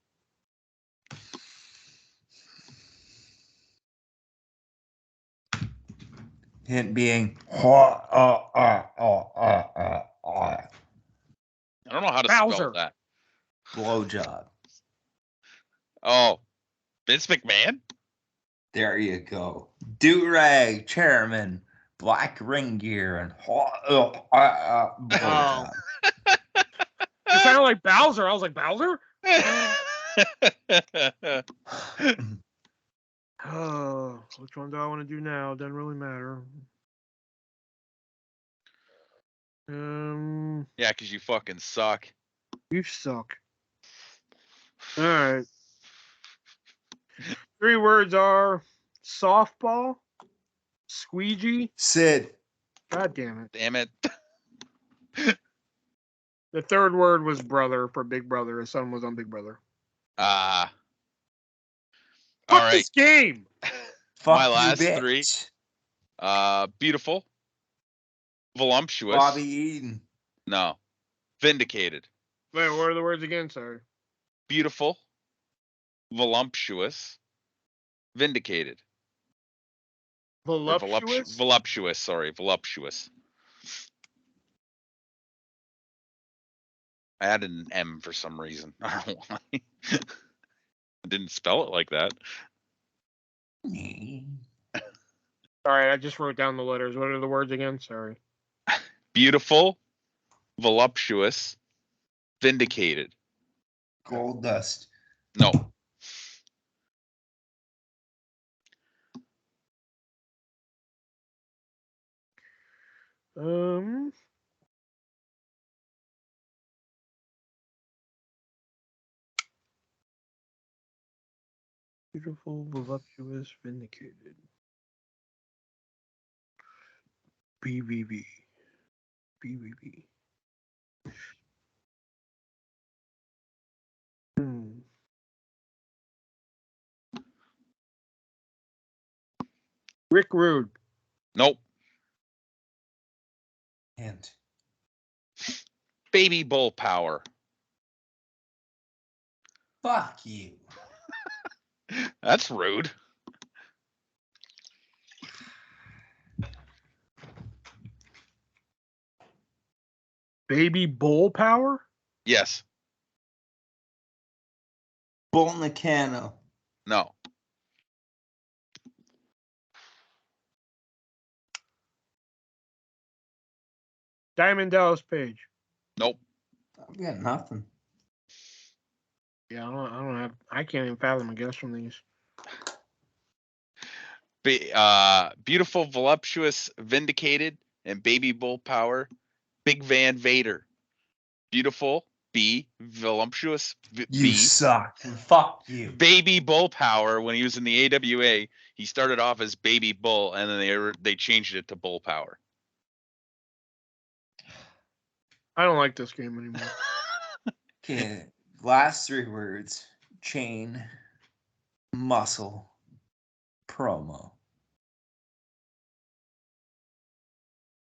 Hint being. I don't know how to Bowser. spell that. Blowjob. Oh, Vince McMahon. There you go. Do-rag, chairman, black ring gear, and blowjob. It sounded like Bowser. I was like, Bowser? Oh, which one do I want to do now? Doesn't really matter. Yeah, because you fucking suck. You suck. All right. 3 words are softball, squeegee. Sid. God damn it. Damn it. The 3rd word was brother for Big Brother. His son was on Big Brother. All Fuck right. this game. Fuck My you, last bitch. 3. Beautiful. Voluptuous. Bobby Eaton. No. Vindicated. Wait, what are the words again? Sorry. Beautiful. Voluptuous. Vindicated. Or Voluptuous? voluptuous. Sorry, voluptuous. I added an M for some reason. I don't know why. I didn't spell it like that. All right, I just wrote down the letters. What are the words again? Sorry. Beautiful, voluptuous, vindicated. Gold dust. No. Beautiful, voluptuous, vindicated. BBB. BBB. Rick Rude. Nope. Hint. Baby bull power. Fuck you. That's rude. Baby bull power? Yes. Bull Nakano. No. Diamond Dallas Page. Nope. I've got nothing. Yeah, I can't even fathom a guess from these. Beautiful, voluptuous, vindicated, and baby bull power. Big Van Vader. Beautiful, B. Voluptuous, You B. suck. Fuck you. Baby bull power. When he was in the AWA, he started off as baby bull, and then they changed it to bull power. I don't like this game anymore. Okay. Last 3 words. Chain. Muscle. Promo.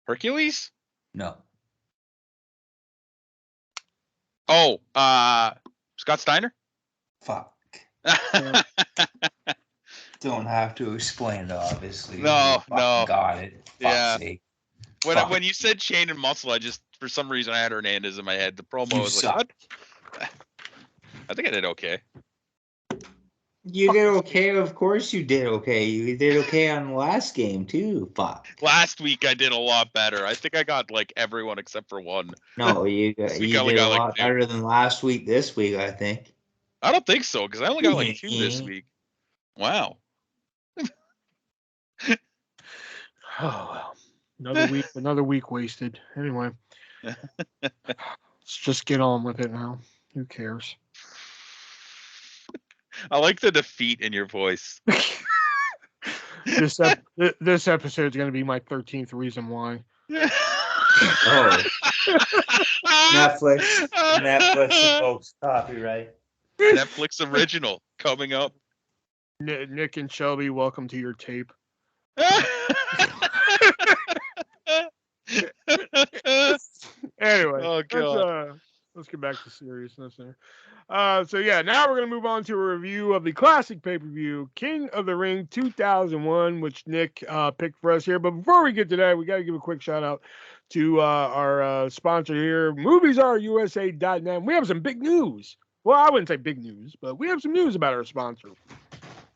Hercules? No. Oh, Scott Steiner? Fuck. Don't have to explain it, obviously. No, You fucking no. got it. Fuck's Yeah. sake. When you said chain and muscle, I just, for some reason, I had Hernandez in my head. The promo You was suck. like, what? I think I did okay. You did okay. Of course you did okay. You did okay on the last game too. Fuck. Last week I did a lot better. I think I got like everyone except for one. No, you This week I you only did a got, like, lot 2. better than last week. This week, I think. I don't think so, because I only got like 2 this week. Wow. Oh well. Another week wasted. Anyway. Let's just get on with it now. Who cares? I like the defeat in your voice. This episode is going to be my 13th reason why. Oh. Netflix, folks, copyright. Netflix original coming up. Nick and Shelby, welcome to your tape. Anyway, Oh, God. let's get back to seriousness there. So yeah, now we're gonna move on to a review of the classic pay-per-view, King of the Ring 2001, which Nick picked for us here. But before we get to that, we got to give a quick shout out to our sponsor here, MoviesRUSA.net. We have some big news. Well, I wouldn't say big news, but we have some news about our sponsor,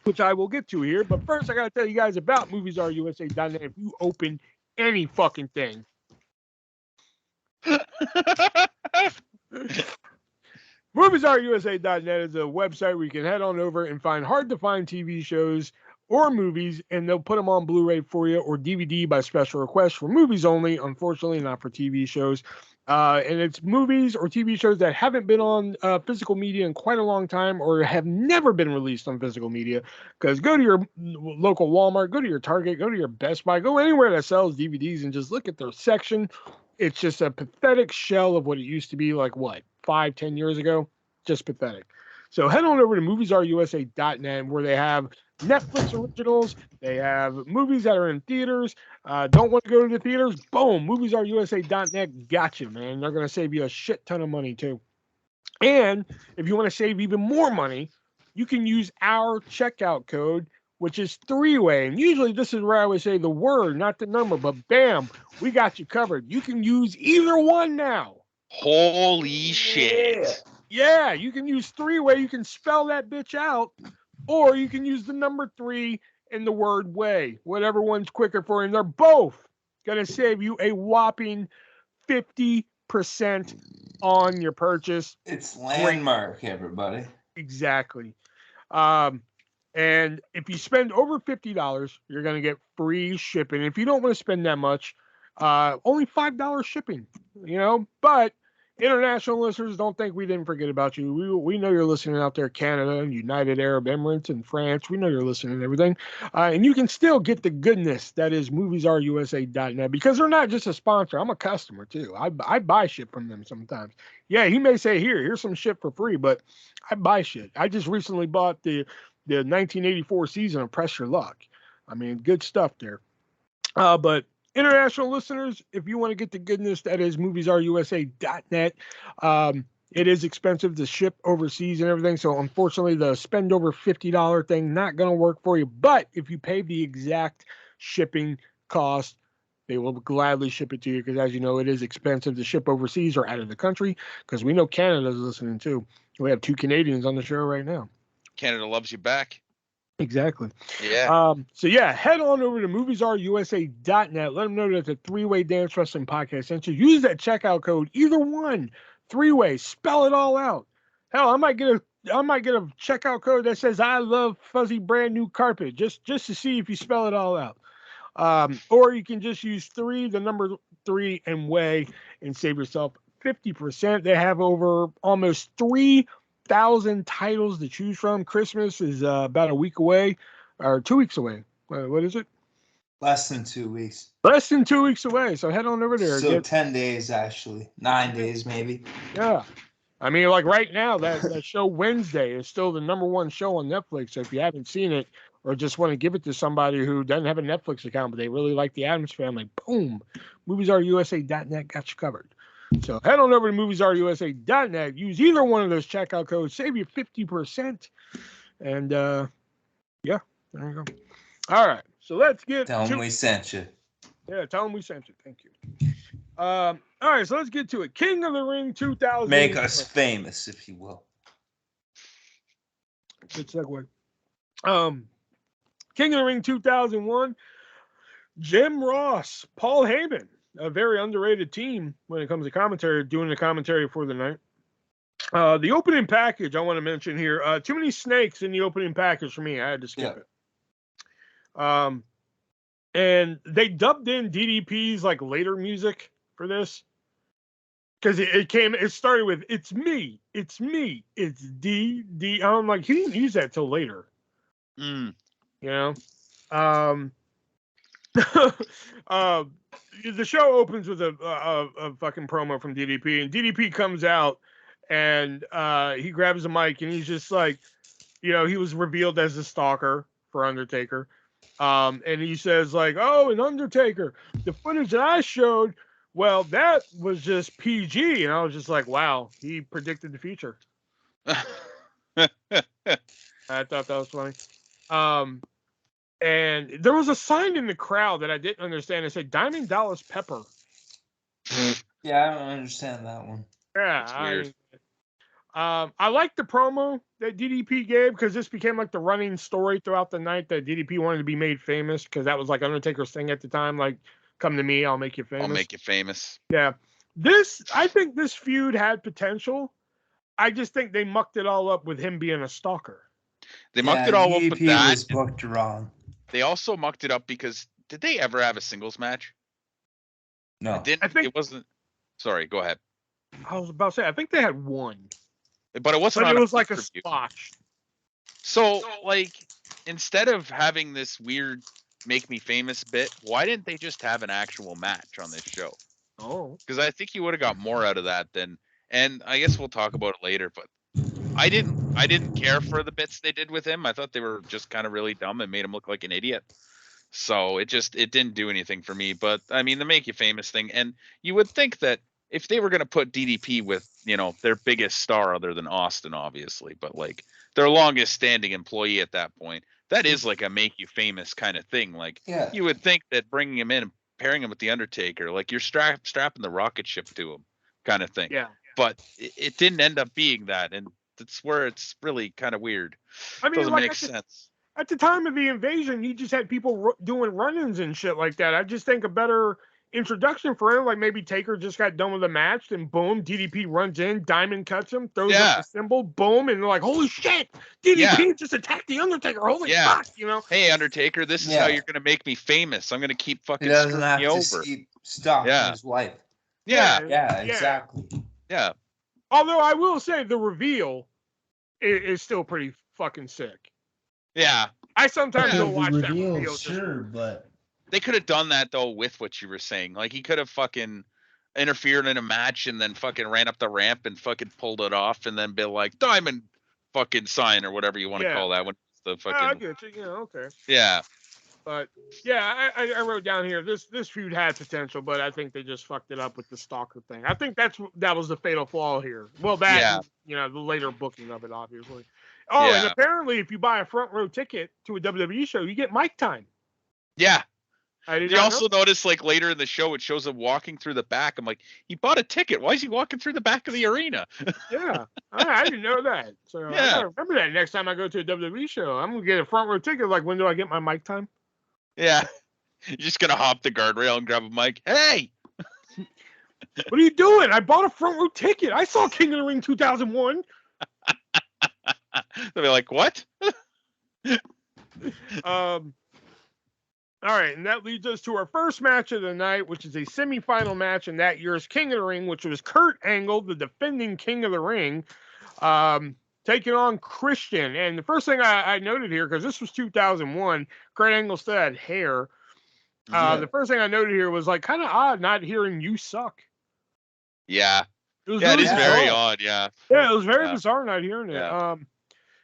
which I will get to here. But first, I got to tell you guys about MoviesRUSA.net. If you open any fucking thing, MoviesRUSA.net is a website where you can head on over and find hard-to-find TV shows or movies, and they'll put them on Blu-ray for you or DVD by special request for movies only, unfortunately not for TV shows. And it's movies or TV shows that haven't been on physical media in quite a long time or have never been released on physical media. Because go to your local Walmart, go to your Target, go to your Best Buy, go anywhere that sells DVDs and just look at their section. It's just a pathetic shell of what it used to be, like what, 5-10 years ago? Just pathetic. So head on over to MoviesRUSA.net, where they have Netflix originals. They have movies that are in theaters. Don't want to go to the theaters? Boom, MoviesRUSA.net got you, man. They're going to save you a shit ton of money, too. And if you want to save even more money, you can use our checkout code, which is 3-way. And usually this is where I would say the word, not the number, but bam, we got you covered. You can use either one now. Holy shit. Yeah, you can use 3-way. You can spell that bitch out, or you can use the number 3 and the word way, whatever one's quicker for you. And they're both going to save you a whopping 50% on your purchase. It's landmark, everybody. Exactly. And if you spend over $50, you're going to get free shipping. If you don't want to spend that much, only $5 shipping, but international listeners, don't think we didn't forget about you. We know you're listening out there, Canada and United Arab Emirates and France. We know you're listening and everything. And you can still get the goodness that is MoviesRUSA.net, because they're not just a sponsor. I'm a customer too. I buy shit from them sometimes. Yeah, he may say, here's some shit for free, but I buy shit. I just recently bought the 1984 season of Press Your Luck. I mean, good stuff there. But international listeners, if you want to get the goodness that is moviesarusa.net, it is expensive to ship overseas and everything. So unfortunately, the spend over $50 thing not going to work for you. But if you pay the exact shipping cost, they will gladly ship it to you because, as you know, it is expensive to ship overseas or out of the country because we know Canada's listening too. We have 2 Canadians on the show right now. Canada loves you back. Exactly. Yeah. So yeah, head on over to moviesarusa.net. Let them know that the 3-Way Dance Wrestling Podcast sent you. Use that checkout code, either one, 3-Way. Spell it all out. Hell, I might get a checkout code that says "I love fuzzy brand new carpet" just to see if you spell it all out. Or you can just use 3, the number 3, and way, and save yourself 50%. They have over almost 3,000 titles to choose from. Christmas is about a week away, or 2 weeks away. What is it? Less than 2 weeks. Less than 2 weeks away. So head on over there. So 10 days, actually. 9 days, maybe. Yeah. I mean, like right now, that show Wednesday is still the number 1 show on Netflix. So if you haven't seen it or just want to give it to somebody who doesn't have a Netflix account, but they really like the Addams Family, boom, moviesarusa.net got you covered. So head on over to moviesarusa.net. Use either one of those checkout codes. Save you 50%. And, yeah, there you go. All right. So let's get Tell them we sent you. Yeah, tell them we sent you. Thank you. All right, so let's get to it. King of the Ring 2000. Make us famous, if you will. Good segue. King of the Ring 2001. Jim Ross, Paul Heyman, a very underrated team when it comes to commentary, doing the commentary for the night. The opening package I want to mention here. Too many snakes in the opening package for me. I had to skip it. And they dubbed in DDP's like later music for this because it started with "It's me, it's D." I'm like, he didn't use that till later. You know, the show opens with a fucking promo from DDP, and DDP comes out and he grabs a mic and he's just like, he was revealed as a stalker for Undertaker. And he says like, "Oh, an Undertaker, the footage that I showed, well, that was just PG." And I was just like, wow, he predicted the future. I thought that was funny. And there was a sign in the crowd that I didn't understand. It said Diamond Dallas Pepper. Yeah, I don't understand that one. Yeah, That's weird. I like the promo that DDP gave because this became like the running story throughout the night that DDP wanted to be made famous because that was like Undertaker's thing at the time. Like, come to me, I'll make you famous. I'll make you famous. Yeah. I think this feud had potential. I just think they mucked it all up with him being a stalker. They mucked it all up with that. Was booked wrong. They also mucked it up because did they ever have a singles match? No. It wasn't. Sorry, go ahead. I was about to say, I think they had one. But it wasn't. But it was like a spot. So, like, instead of having this weird "make me famous" bit, why didn't they just have an actual match on this show? Oh. Because I think you would have got more out of that than. And I guess we'll talk about it later. But I didn't care for the bits they did with him. I thought they were just kind of really dumb and made him look like an idiot. So it didn't do anything for me. But I mean, the "make you famous" thing, and you would think that if they were going to put DDP with, their biggest star other than Austin, obviously, but like their longest standing employee at that point, that is like a "make you famous" kind of thing. Like, you would think that bringing him in and pairing him with the Undertaker, like you're strapping the rocket ship to him kind of thing. Yeah. But it didn't end up being that. And that's where it's really kind of weird. I mean, doesn't like make sense. At the time of the invasion, you just had people doing run-ins and shit like that. I just think a better introduction for him, like maybe Taker just got done with the match, and boom, DDP runs in, Diamond cuts him, throws up the symbol, boom, and they're like, "Holy shit, DDP just attacked the Undertaker! Holy fuck!" Hey, Undertaker, this is how you're gonna make me famous. I'm gonna keep fucking screwing me over. Keep stalking his wife. Yeah, exactly. Yeah. Although I will say the reveal is still pretty fucking sick. Yeah. I sometimes don't watch that reveal, reveal. sure, but they could have done that though with what you were saying. Like he could have fucking interfered in a match and then fucking ran up the ramp and fucking pulled it off and then been like Diamond fucking sign or whatever you want to call that one. The fucking. I get you. Yeah, okay. Yeah. But yeah, I wrote down here this feud had potential, but I think they just fucked it up with the stalker thing. I think that was the fatal flaw here. Well, that Yeah. and, you know, the later booking of it, obviously. Oh, and Yeah. apparently, if you buy a front row ticket to a WWE show, you get mic time. Yeah. I did You not also know. notice, like, later in the show, it shows him walking through the back. I'm like, he bought a ticket. Why is he walking through the back of the arena? Yeah, I didn't know that. So I Yeah. gotta remember that next time I go to a WWE show. I'm gonna get a front row ticket. Like, when do I get my mic time? Yeah. You're just gonna hop the guardrail and grab a mic. Hey, What are you doing? I bought a front row ticket. I saw King of the Ring 2001. they'll be like, what? All right, and that leads us to our first match of the night, which is a semifinal match in that year's King of the Ring, which was Kurt Angle, the defending King of the Ring, taking on Christian. And the first thing I noted here, because this was 2001, Kurt Angle still had hair. The first thing I noted here was like kind of odd not hearing "You Suck." Yeah. It was Yeah, really it is bizarre. very odd. Yeah. Yeah, it was very Yeah. bizarre not hearing it. Yeah.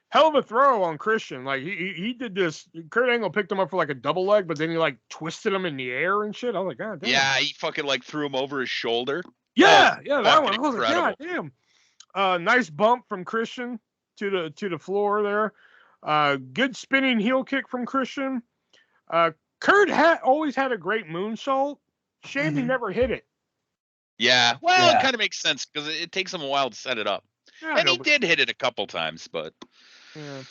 Hell of a throw on Christian. Like he did this. Kurt Angle picked him up for like a double leg, but then he like twisted him in the air and shit. I was like, God damn. Yeah, he fucking like threw him over his shoulder. Yeah, Oh, that one. I fucking was like, God incredible. damn. Nice bump from Christian to the floor there. Good spinning heel kick from Christian. Kurt always had a great moonsault. Shame he never hit it. Yeah. Well, Yeah. it kind of makes sense because it takes him a while to set it up. Yeah, I And know, he but- did hit it a couple times, but Yeah.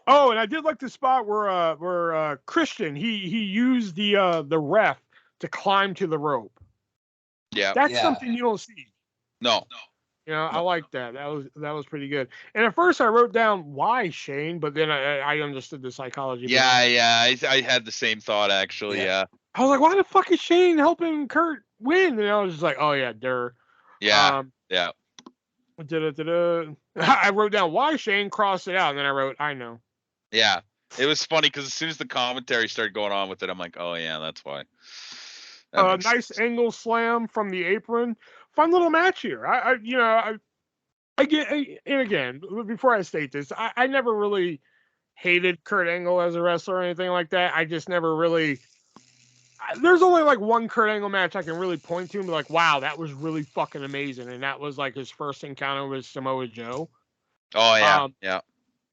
Oh, and I did like the spot where Christian he used the ref to climb to the rope. yeah. That's Yeah. something you don't see. No. You know, I like that. That was pretty good. And at first I wrote down why Shane, but then I understood the psychology. Yeah, yeah. I had the same thought actually. Yeah. I was like, why the fuck is Shane helping Kurt win? And I was just like, oh yeah, Yeah. Yeah. I wrote down why Shane, crossed it out, and then I wrote, I know. Yeah. It was funny because as soon as the commentary started going on with it, I'm like, oh yeah, that's why. That makes Nice sense. angle slam from the apron. Fun little match here. I get, and again, before I state this, I never really hated Kurt Angle as a wrestler or anything like that. I just never really. There's only like one Kurt Angle match I can really point to and be like, wow, that was really fucking amazing. And that was like his first encounter with Samoa Joe. Oh yeah. Yeah.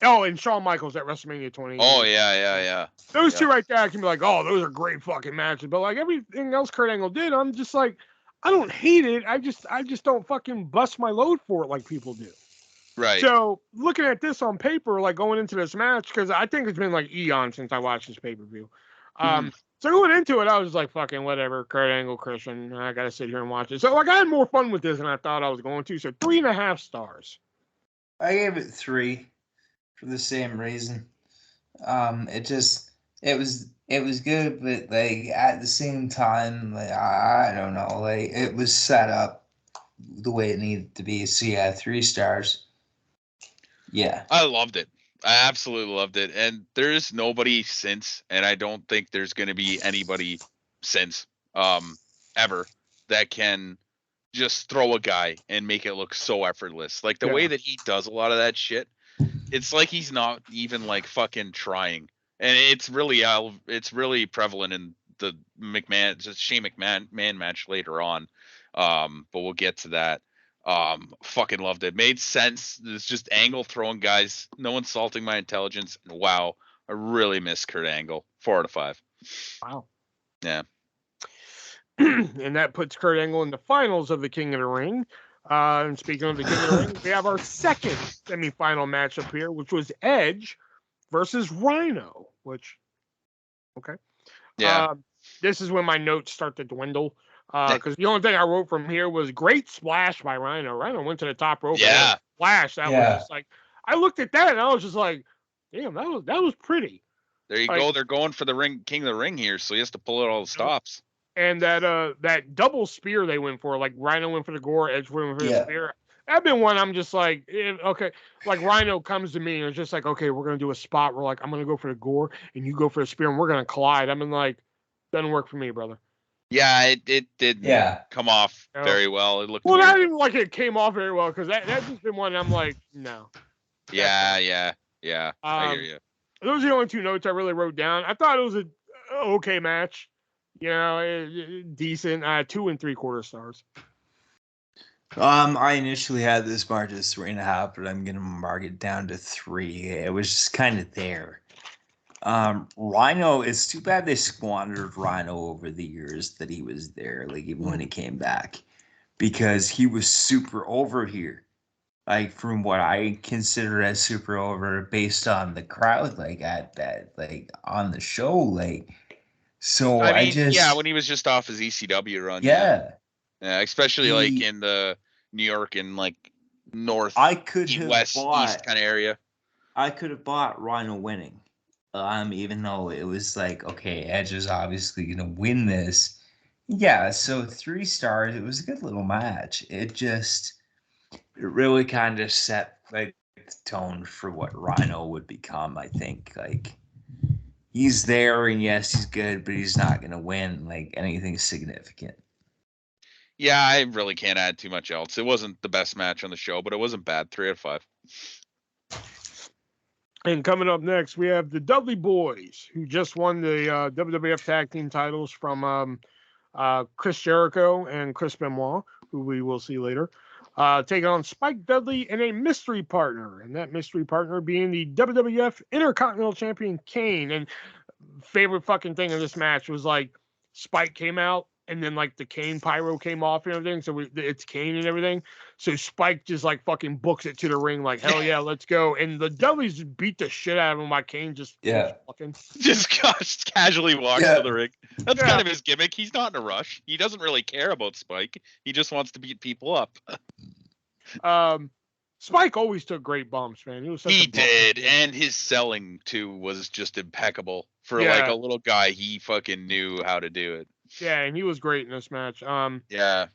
Oh, and Shawn Michaels at WrestleMania 20. Oh yeah, yeah. Those two right there, I can be like, oh, those are great fucking matches. But like everything else Kurt Angle did, I'm just like, I don't hate it. I just don't fucking bust my load for it like people do. Right. So looking at this on paper, like going into this match, because I think it's been like eons since I watched this pay-per-view. So going into it, I was just like, fucking whatever, Kurt Angle, Christian. I gotta sit here and watch it. So like I had more fun with this than I thought I was going to. So 3.5 stars. I gave it 3 for the same reason. It was good, but like at the same time, like I don't know, like it was set up the way it needed to be. So yeah, 3 stars. Yeah. I loved it. I absolutely loved it. And there's nobody since, and I don't think there's going to be anybody since, ever, that can just throw a guy and make it look so effortless. Like the way that he does a lot of that shit, it's like he's not even like fucking trying. And it's really prevalent in the Shane McMahon match later on. But we'll get to that. Fucking loved it. Made sense. It's just Angle throwing guys, no insulting my intelligence. And wow, I really miss Kurt Angle. 4 out of 5. Wow. Yeah. And that puts Kurt Angle in the finals of the King of the Ring. And speaking of the King of the Ring, we have our second semifinal matchup here, which was Edge versus Rhino. Which, okay. Yeah. This is when my notes start to dwindle. Because the only thing I wrote from here was great splash by Rhino. Rhino went to the top rope. Yeah. Splash. That was just like, I looked at that and I was just like, damn, that was pretty. There you go. They're going for the King of the Ring here, so he has to pull out all the stops. And that double spear they went for, like Rhino went for the gore, Edge went for the spear. That'd been one I'm just like, okay, like Rhino comes to me and it's just like, okay, we're gonna do a spot where like I'm gonna go for the gore and you go for the spear and we're gonna collide. I mean, like, doesn't work for me, brother. Yeah, it did come off very well. It looked well, weird. not even like it came off very well because that's just been one I'm like, no. Yeah. I hear you. those are the only two notes I really wrote down. I thought it was a okay match. You know, decent. 2 3/4 stars. I initially had this marked as 3.5, but I'm gonna mark it down to 3. It was just kind of there. Rhino, it's too bad they squandered Rhino over the years that he was there, like even when he came back, because he was super over here. Like from what I consider as super over based on the crowd, like at that, like on the show, like so I I mean, just yeah, when he was just off his ECW run, yeah. yeah, especially like He- in the New York and like north, I could have west, east bought kind of area. I could have bought Rhino winning. Even though it was like, okay, Edge is obviously gonna win this. Yeah, so 3 stars, it was a good little match. It really kind of set like the tone for what Rhino would become, I think. Like he's there and yes, he's good, but he's not gonna win like anything significant. Yeah, I really can't add too much else. It wasn't the best match on the show, but it wasn't bad. 3 out of 5. And coming up next, we have the Dudley Boys, who just won the WWF Tag Team titles from Chris Jericho and Chris Benoit, who we will see later, taking on Spike Dudley and a mystery partner, and that mystery partner being the WWF Intercontinental Champion Kane. And favorite fucking thing in this match was like Spike came out and then like the Kane pyro came off and everything, so it's Kane and everything. So Spike just like fucking books it to the ring, like hell yeah, let's go. And the Dudleys beat the shit out of him while Kane just fucking Just casually walks to the ring. That's kind of his gimmick. He's not in a rush. He doesn't really care about Spike. He just wants to beat people up. Spike always took great bumps, man. He did, and his selling too was just impeccable for like a little guy. He fucking knew how to do it. Yeah, and he was great in this match. Yeah,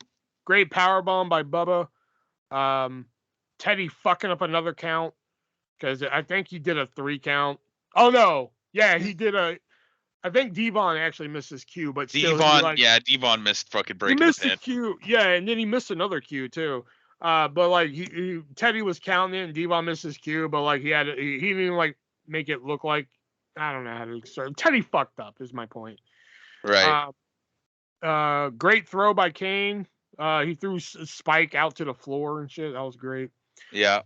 great powerbomb by Bubba. Teddy fucking up another count because I think he did a 3 count. Oh no, yeah, he did a. I think Devon actually missed his cue, but still, Devon missed fucking breaking he missed the pin. cue, yeah, and then he missed another cue too. But like Teddy was counting it, and Devon missed his cue, but like he didn't even like make it look like I don't know how to start. Teddy fucked up is my point. Right. Great throw by Kane. He threw Spike out to the floor and shit. That was great. Yeah.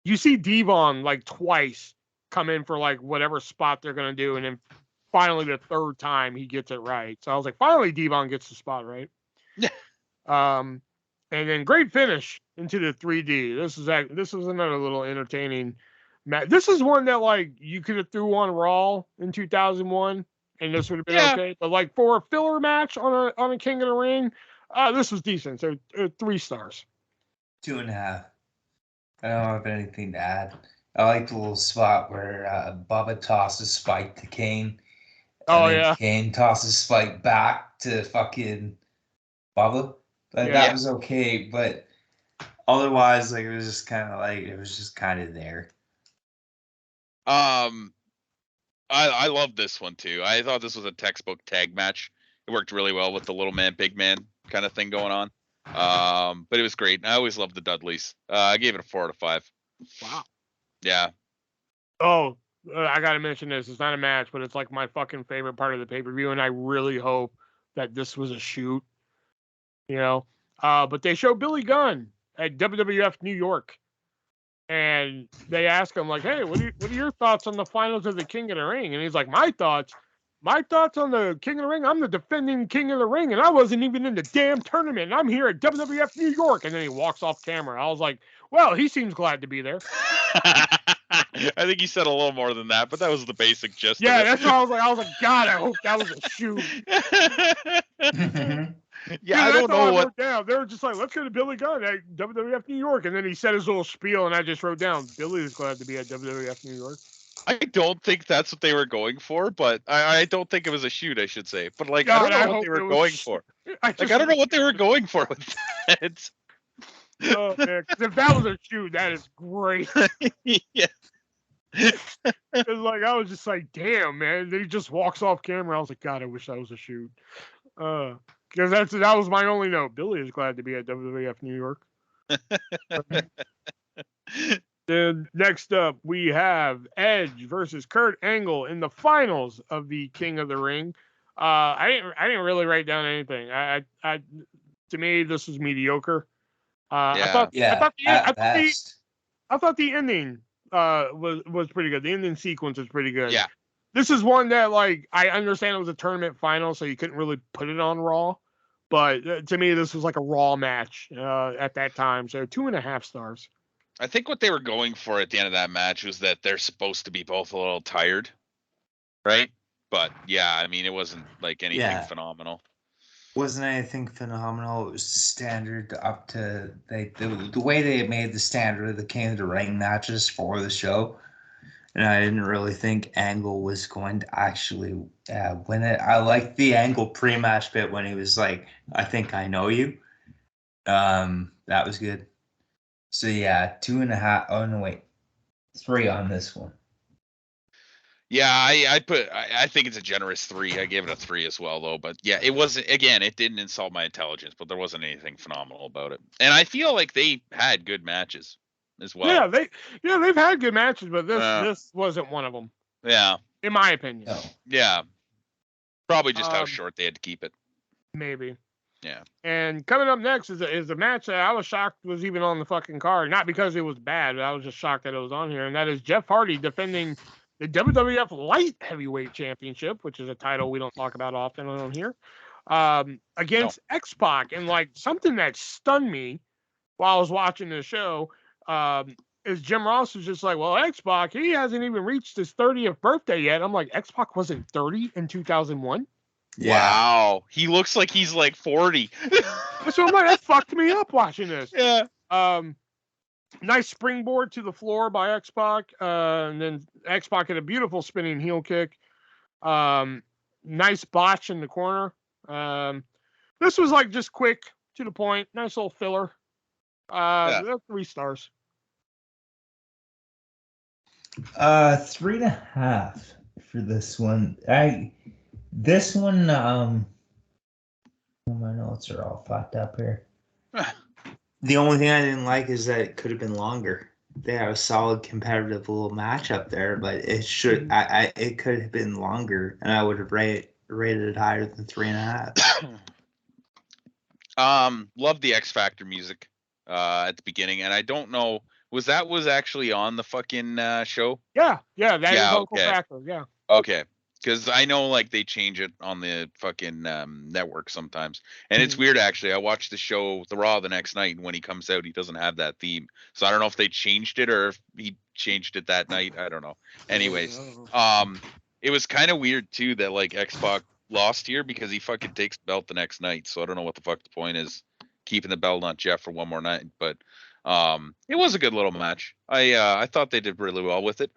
You see Devon like twice come in for like whatever spot they're gonna do, and then finally the third time he gets it right. So I was like, finally Devon gets the spot right. And then great finish into the 3D. This was another little entertaining match. This is one that like you could have threw on Raw in 2001. And this would have been okay, but like for a filler match on a King of the Ring, this was decent. So 3 stars. 2.5. I don't have anything to add. I like the little spot where Bubba tosses Spike to Kane. And Kane tosses Spike back to fucking Bubba. Like that was okay, but otherwise, like it was just kind of there. I love this one too. I thought this was a textbook tag match. It worked really well with the little man, big man kind of thing going on. But it was great. I always loved the Dudleys. I gave it a 4 out of 5. Wow. Yeah. Oh, I gotta mention this. It's not a match, but it's like my fucking favorite part of the pay-per-view, and I really hope that this was a shoot. You know, but they show Billy Gunn at WWF New York. And they ask him, like, hey, what are your thoughts on the finals of the King of the Ring? And he's like, my thoughts on the King of the Ring, I'm the defending King of the Ring, and I wasn't even in the damn tournament, and I'm here at WWF New York. And then he walks off camera. I was like, well, he seems glad to be there. I think he said a little more than that, but that was the basic gist. Yeah, that's what I was like. I was like, God, I hope that was a shoot. Yeah, I don't know what. Down. They were just like, let's go to Billy Gunn at WWF New York. And then he said his little spiel, and I just wrote down, Billy is glad to be at WWF New York. I don't think that's what they were going for, but I don't think it was a shoot, I should say. But like, I don't know what they were going for. I don't know what they were going for with that. Oh man, if that was a shoot, that is great. Yeah. Like I was just like, damn, man. Then he just walks off camera. I was like, God, I wish that was a shoot. Because that was my only note. Billy is glad to be at WWF New York. Then next up, we have Edge versus Kurt Angle in the finals of the King of the Ring. I didn't really write down anything. To me, this was mediocre. I thought the ending was pretty good. The ending sequence was pretty good. Yeah. This is one that, like, I understand it was a tournament final, so you couldn't really put it on Raw. But to me, this was like a Raw match at that time. So 2.5 stars. I think what they were going for at the end of that match was that they're supposed to be both a little tired, right? But yeah, I mean, it wasn't like anything phenomenal. Wasn't anything phenomenal. It was standard up to the way they made the standard of the King of the Ring matches for the show. And I didn't really think Angle was going to actually win it. I liked the Angle pre-match bit when he was like, "I think I know you." That was good. So yeah, 2.5. Oh no, wait, 3 on this one. Yeah, I think it's a generous 3. I gave it a 3 as well, though. But yeah, it wasn't. Again, it didn't insult my intelligence, but there wasn't anything phenomenal about it. And I feel like they had good matches as well. Yeah, they've had good matches, but this wasn't one of them. Yeah, in my opinion. No. Yeah, probably just how short they had to keep it. Maybe. Yeah. And coming up next is a match that I was shocked was even on the fucking card. Not because it was bad, but I was just shocked that it was on here. And that is Jeff Hardy defending the WWF Light Heavyweight Championship, which is a title we don't talk about often on here, against X-Pac. And like something that stunned me while I was watching the show is Jim Ross was just like, well, X-Pac, he hasn't even reached his 30th birthday yet. I'm like, X-Pac wasn't 30 in 2001? Yeah. Wow, he looks like he's like 40. So I'm like, that fucked me up watching this. Yeah. Nice springboard to the floor by X-Pac, and then X-Pac had a beautiful spinning heel kick. Nice botch in the corner. This was like just quick, to the point, nice little filler. 3 stars. 3.5 for this one. This one, my notes are all fucked up here. The only thing I didn't like is that it could have been longer. They have a solid competitive little match up there, but it should. It could have been longer, and I would have rated it higher than 3.5. Love the X Factor music at the beginning, and I don't know, was actually on the fucking show? Yeah, that is Uncle Factor. Yeah. Okay. Because I know, like, they change it on the fucking network sometimes. And it's weird, actually. I watched the show, The Raw, the next night, and when he comes out, he doesn't have that theme. So I don't know if they changed it or if he changed it that night. I don't know. Anyways, it was kind of weird, too, that, like, X-Pac lost here because he fucking takes the belt the next night. So I don't know what the fuck the point is keeping the belt on Jeff for one more night. But it was a good little match. I thought they did really well with it.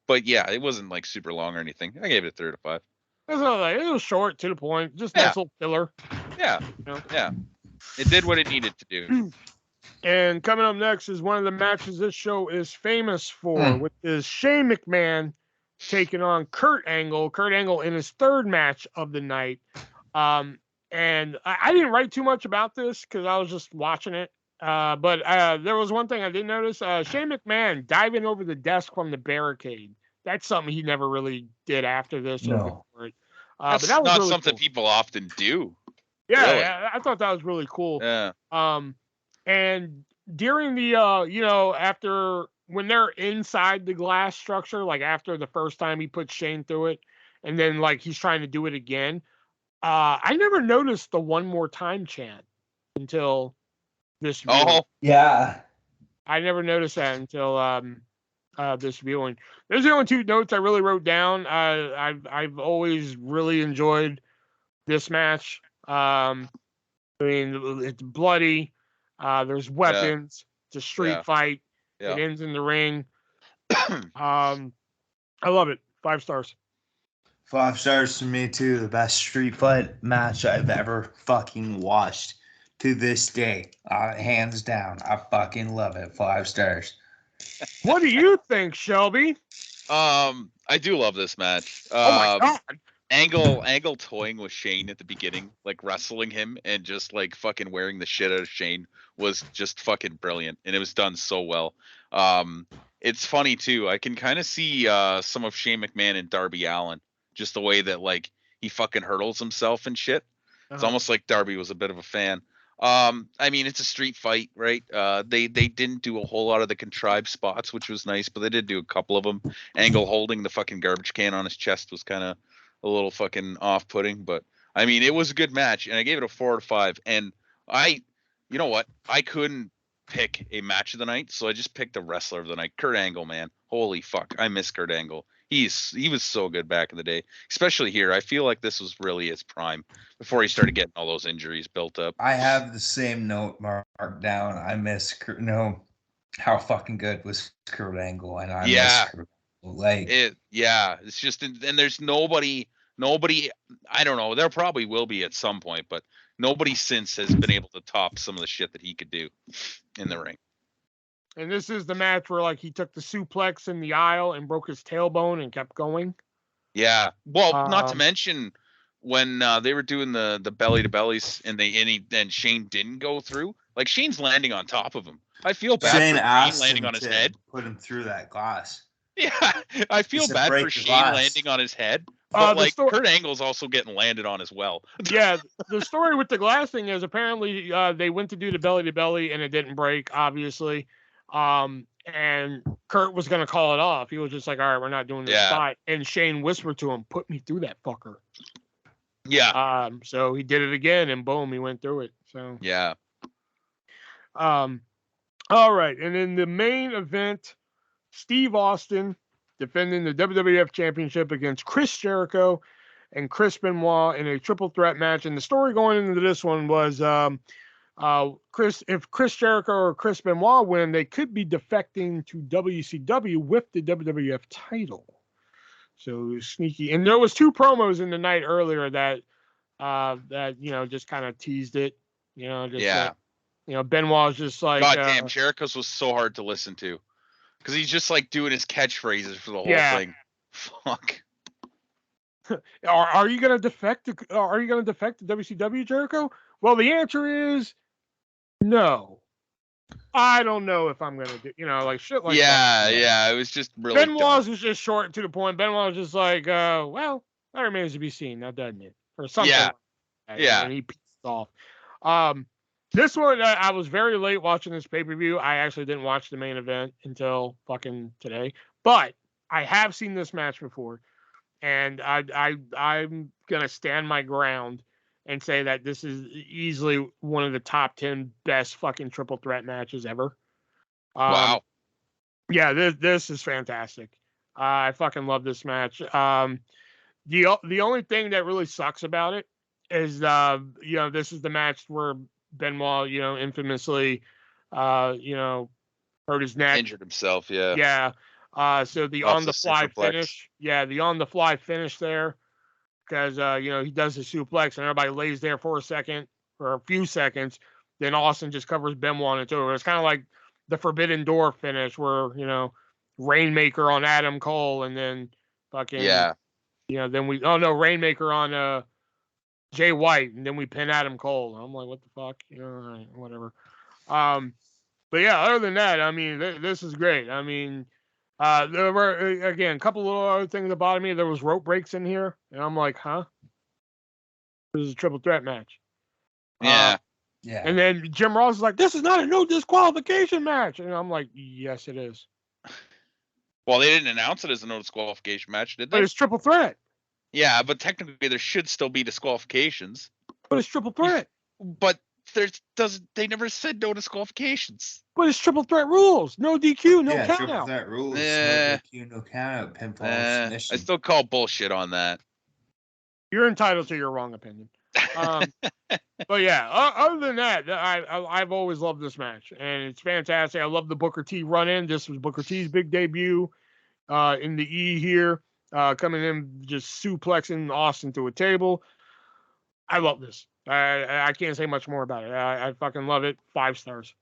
But yeah, it wasn't like super long or anything. I gave it a 3 to 5. It was short, to the point, just nice little filler. Yeah, yeah. It did what it needed to do. And coming up next is one of the matches this show is famous for, which is Shane McMahon taking on Kurt Angle. Kurt Angle in his 3rd match of the night. And I didn't write too much about this because I was just watching it. But there was one thing I did notice. Shane McMahon diving over the desk from the barricade. That's something he never really did after this. No. But That's that was not really something cool. people often do. Yeah, Really? yeah, I thought that was really cool. Yeah. And during the, after when they're inside the glass structure, like after the first time he put Shane through it, and then like he's trying to do it again, I never noticed the one more time chant until this viewing. Oh, Yeah. I never noticed that until this viewing. Those are the only 2 notes I really wrote down. I've always really enjoyed this match. I mean, it's bloody. There's weapons. It's a street fight. Yeah. It ends in the ring. I love it. 5 stars. 5 stars for me too. The best street fight match I've ever fucking watched to this day. Hands down. I fucking love it. 5 stars. What do you think, Shelby? I do love this match. Oh my god. Angle toying with Shane at the beginning, like wrestling him and just like fucking wearing the shit out of Shane was just fucking brilliant, and it was done so well. It's funny too. I can kind of see some of Shane McMahon and Darby Allin, just the way that like he fucking hurdles himself and shit. It's almost like Darby was a bit of a fan. I mean, it's a street fight, right? They didn't do a whole lot of the contrived spots, which was nice, but they did do a couple of them. Angle holding the fucking garbage can on his chest was kind of a little fucking off-putting, but I mean, it was a good match, and I gave it a 4 out of 5. And you know what? I couldn't pick a match of the night, so I just picked a wrestler of the night. Kurt Angle, man. Holy fuck. I miss Kurt Angle. He was so good back in the day, especially here. I feel like this was really his prime before he started getting all those injuries built up. I have the same note marked down. I miss Kurt. No, how fucking good was Kurt Angle, and I miss Kurt Angle. Like it's just, and there's nobody. I don't know. There probably will be at some point, but nobody since has been able to top some of the shit that he could do in the ring. And this is the match where like he took the suplex in the aisle and broke his tailbone and kept going. Yeah. Well, not to mention when they were doing the belly to bellies and Shane didn't go through. Like Shane's landing on top of him. I feel bad Shane for asked Shane landing him on his to head. Put him through that glass. Yeah, I feel bad for Shane landing on his head. But like Kurt Angle's also getting landed on as well. Yeah, the story with the glass thing is apparently they went to do the belly to belly and it didn't break, obviously. And Kurt was gonna call it off. He was just like, "All right, we're not doing this spot." And Shane whispered to him, "Put me through that fucker." Yeah. So he did it again, and boom, he went through it. So yeah. All right, and in the main event, Steve Austin defending the WWF Championship against Chris Jericho and Chris Benoit in a triple threat match. And the story going into this one was if Chris Jericho or Chris Benoit win, they could be defecting to WCW with the WWF title. So sneaky. And there was 2 promos in the night earlier that just kind of teased it. Benoit was just like, God damn, Jericho's was so hard to listen to because he's just like doing his catchphrases for the whole thing. Fuck. Are you gonna defect to WCW, Jericho? Well, the answer is no. I don't know if I'm gonna do, like shit like that. Yeah, it was just really. Benoit's was just short and to the point. Benoit was just like, well, that remains to be seen, now doesn't it, or something. Yeah, like that, yeah. And he pissed off. This one, I was very late watching this pay-per-view. I actually didn't watch the main event until fucking today, but I have seen this match before, and I'm gonna stand my ground and say that this is easily one of the top 10 best fucking triple threat matches ever. Wow. Yeah, this is fantastic. I fucking love this match. The only thing that really sucks about it is this is the match where Benoit, infamously, hurt his neck. Injured himself, yeah. Yeah. So the on-the-fly finish. Yeah, the on-the-fly finish there. Because, he does the suplex and everybody lays there for a few seconds. Then Austin just covers Benoit and it's over. It's kind of like the Forbidden Door finish where, Rainmaker on Adam Cole and then fucking. Yeah. Then Rainmaker on Jay White, and then we pin Adam Cole. I'm like, what the fuck? Whatever. But yeah, other than that, I mean, this is great. I mean, there were, again, a couple little other things that bothered me. There was rope breaks in here, and I'm like, huh? This is a triple threat match. Yeah. Yeah. And then Jim Ross is like, this is not a no disqualification match. And I'm like, yes, it is. Well, they didn't announce it as a no disqualification match, did they? But it's triple threat. Yeah, but technically there should still be disqualifications. But it's triple threat. But they never said no disqualifications. But it's triple threat rules. No DQ, no count triple out. threat rules. No DQ, no count out. Pinfall submission. I still call bullshit on that. You're entitled to your wrong opinion. But yeah, other than that, I've always loved this match, and it's fantastic. I love the Booker T run-in. This was Booker T's big debut in the E here, coming in just suplexing Austin to a table. I love this. I can't say much more about it. I fucking love it. 5 stars.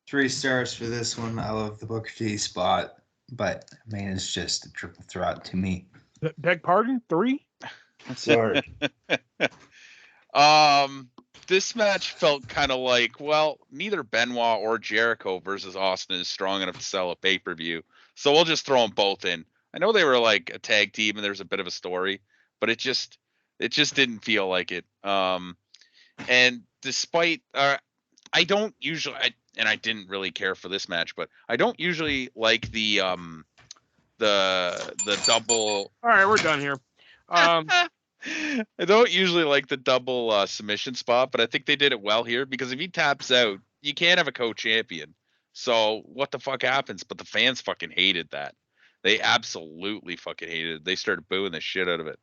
3 stars for this one. I love the Booker T spot, but I mean, it's just a triple threat to me. Beg pardon? 3? Sorry. this match felt kind of like, well, neither Benoit or Jericho versus Austin is strong enough to sell a pay-per-view, so we'll just throw them both in. I know they were like a tag team and there's a bit of a story, but it just didn't feel like it. And despite I don't usually, and I didn't really care for this match, but I don't usually like the double. All right, we're done here. I don't usually like the double submission spot, but I think they did it well here because if he taps out, you can't have a co-champion. So what the fuck happens? But the fans fucking hated that. They absolutely fucking hated it. They started booing the shit out of it.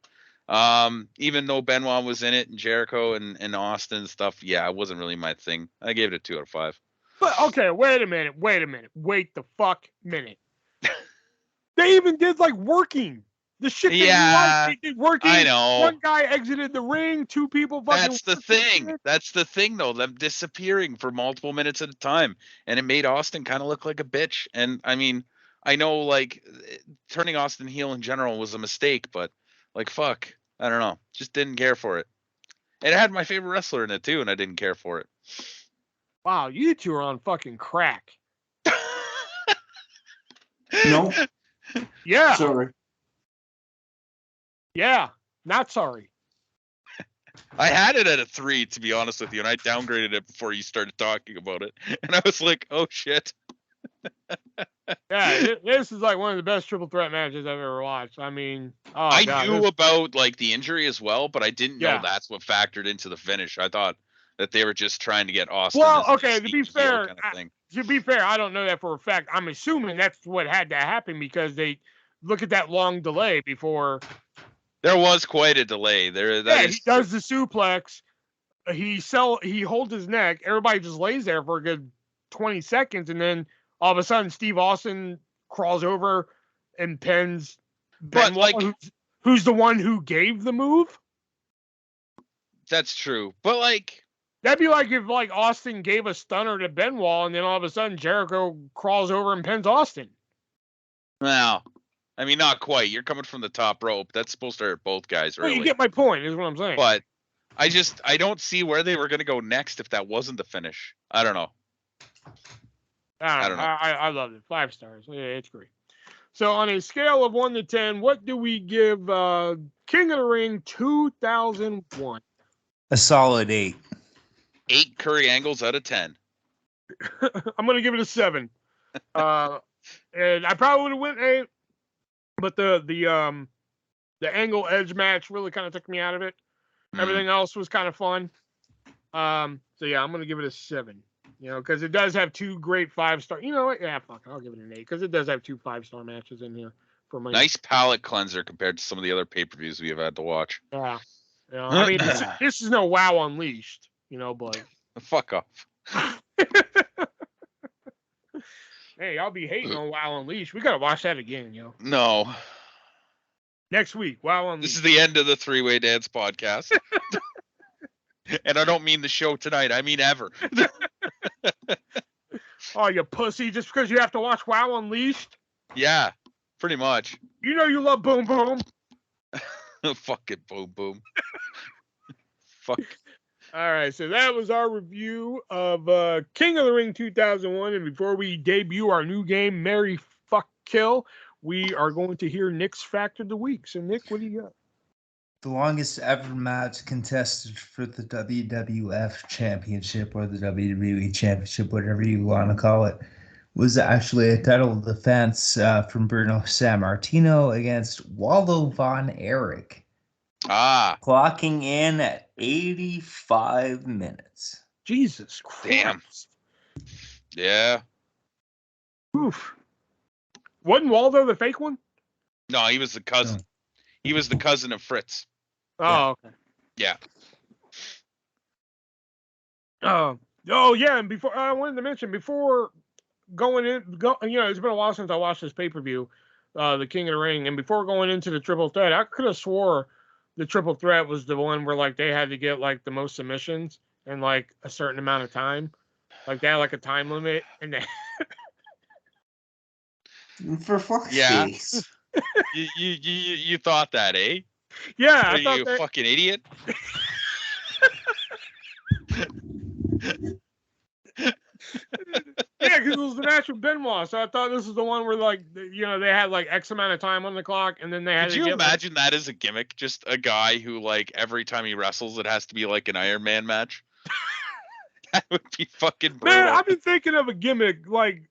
Even though Benoit was in it and Jericho and Austin and stuff, yeah, it wasn't really my thing. I gave it a 2 out of 5. But okay, wait a minute. Wait the fuck minute. They even did like working. The shit that you like, they did working. I know. One guy exited the ring, 2 people fucking. That's the thing. That's the thing, though. Them disappearing for multiple minutes at a time, and it made Austin kind of look like a bitch. And I mean, I know like turning Austin heel in general was a mistake, but like fuck, I don't know, just didn't care for it. And it had my favorite wrestler in it too, and I didn't care for it. Wow, you two are on fucking crack. No. Yeah. Sorry. Yeah. Not sorry. I had it at a 3, to be honest with you, and I downgraded it before you started talking about it. And I was like, oh shit. Yeah, this is like one of the best triple threat matches I've ever watched. I mean, I knew about like the injury as well, but I didn't know Yeah. that's what factored into the finish. I thought that they were just trying to get Austin. Well, as okay, a to be heel fair, kind of thing. I don't know that for a fact. I'm assuming that's what had to happen because they look at that long delay before. There was quite a delay. He does the suplex. He holds his neck. Everybody just lays there for a good 20 seconds, and then all of a sudden, Steve Austin crawls over and pins Benoit, who's the one who gave the move. That's true, but like that'd be like if like Austin gave a stunner to Benoit, and then all of a sudden Jericho crawls over and pins Austin. Well, I mean, not quite. You're coming from the top rope. That's supposed to hurt both guys, really. Well, you get my point, is what I'm saying. But I don't see where they were going to go next if that wasn't the finish. I don't know. I don't know. I love it. 5 stars. Yeah, it's great. So on a scale of 1 to 10, what do we give King of the Ring 2001? A solid 8. 8 Curry angles out of 10. I'm going to give it a 7. And I probably would have went 8, but the angle edge match really kind of took me out of it. Everything else was kind of fun. So yeah, I'm going to give it a 7. You know, because it does have 2 great 5-star. You know what? Yeah, fuck it. I'll give it an 8 because it does have 2 5-star matches in here for my nice palate cleanser compared to some of the other pay-per-views we have had to watch. Yeah. You know, I mean, this is no WoW Unleashed, you know, but fuck off. Hey, I'll be hating on WoW Unleashed. We gotta watch that again, yo. No. Next week, WoW Unleashed. This is the end of the Three-Way Dance podcast. And I don't mean the show tonight. I mean ever. Oh, you pussy! Just because you have to watch WoW Unleashed? Yeah, pretty much. You know you love Boom Boom. Fuck it, Boom Boom. Fuck. All right, so that was our review of King of the Ring 2001. And before we debut our new game, Marry Fuck Kill, we are going to hear Nick's Fact of the Week. So, Nick, what do you got? The longest ever match contested for the WWF Championship or the WWE Championship, whatever you want to call it, was actually a title defense from Bruno Sammartino against Waldo Von Erich. Clocking in at 85 minutes. Jesus Christ. Damn. Yeah. Oof. Wasn't Waldo the fake one? No, he was the cousin. No. He was the cousin of Fritz. Oh, okay. Yeah. Oh, yeah. And before I wanted to mention, before going in, it's been a while since I watched this pay-per-view, the King of the Ring, and before going into the triple threat, I could have swore the triple threat was the one where like they had to get like the most submissions in like a certain amount of time, like they had like a time limit, and they... For fuck's sakes. You thought that, eh? Yeah, Are you a fucking idiot? was the match with Benoit, so I thought this was the one where like they had like X amount of time on the clock, and then they had Could to you get imagine that as a gimmick? Just a guy who like every time he wrestles, it has to be like an Iron Man match. That would be fucking brutal. Man, I've been thinking of a gimmick like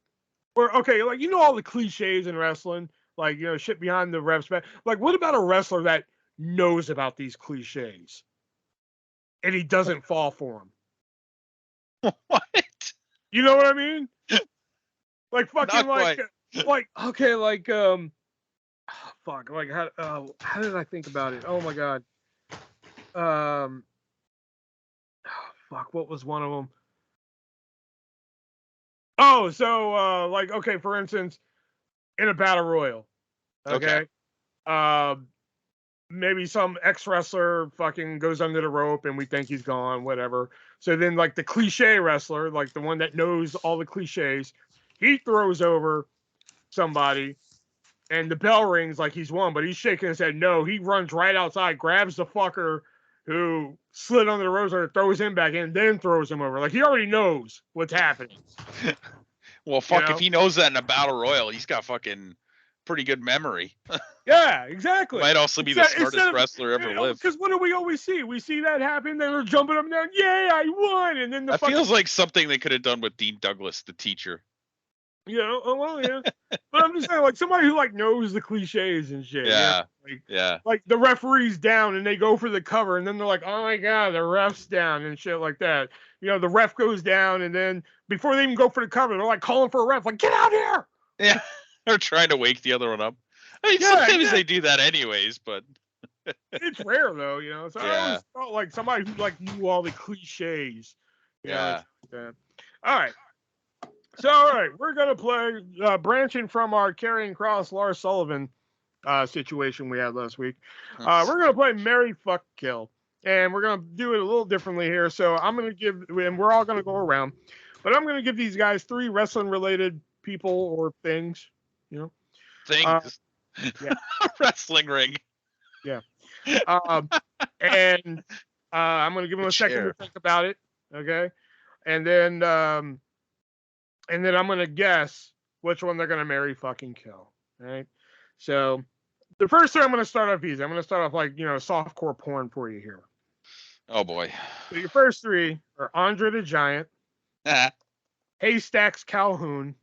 where like all the cliches in wrestling, like shit behind the ref's back. Like, what about a wrestler that knows about these cliches and he doesn't fall for them? What? You know what I mean? Like fucking Not like fuck, like how did I think about it? Oh my god. Fuck, what was one of them? Oh, so like okay, for instance, in a battle royal, okay. Maybe some ex-wrestler fucking goes under the rope and we think he's gone, whatever. So then like the cliche wrestler, like the one that knows all the cliches, he throws over somebody and the bell rings like he's won, but he's shaking his head no. He runs right outside, grabs the fucker who slid under the ropes and throws him back in, then throws him over. Like he already knows what's happening. Well, fuck, if he knows that in a battle royal, he's got fucking pretty good memory. Yeah, exactly. Might also be the smartest wrestler ever lived. Because what do we always see? We see that happen, then they're jumping up and down, yay, I won! And then that feels like something they could have done with Dean Douglas, the teacher. Oh well, yeah. But I'm just saying, like somebody who like knows the cliches and shit. Yeah. Like the referee's down and they go for the cover, and then they're like, oh my god, the ref's down and shit like that. The ref goes down, and then before they even go for the cover, they're like calling for a ref, like get out here. Yeah, they're trying to wake the other one up. I mean, sometimes they do that anyways, but it's rare though, So I always felt like somebody who like knew all the cliches. All right. So all right, we're gonna play branching from our Karrion Kross, Lars Sullivan situation we had last week. We're gonna play Marry Fuck Kill, and we're gonna do it a little differently here. So I'm gonna give, and we're all gonna go around, but I'm gonna give these guys 3 wrestling related people or things. Things. Wrestling ring. Yeah. And I'm going to give them a second to think about it. Okay. And then I'm going to guess which one they're going to marry, fucking kill. All right. So the first 3 I'm going to start off easy. I'm going to start off like, softcore porn for you here. Oh boy. So your first 3 are Andre the Giant, Haystacks Calhoun,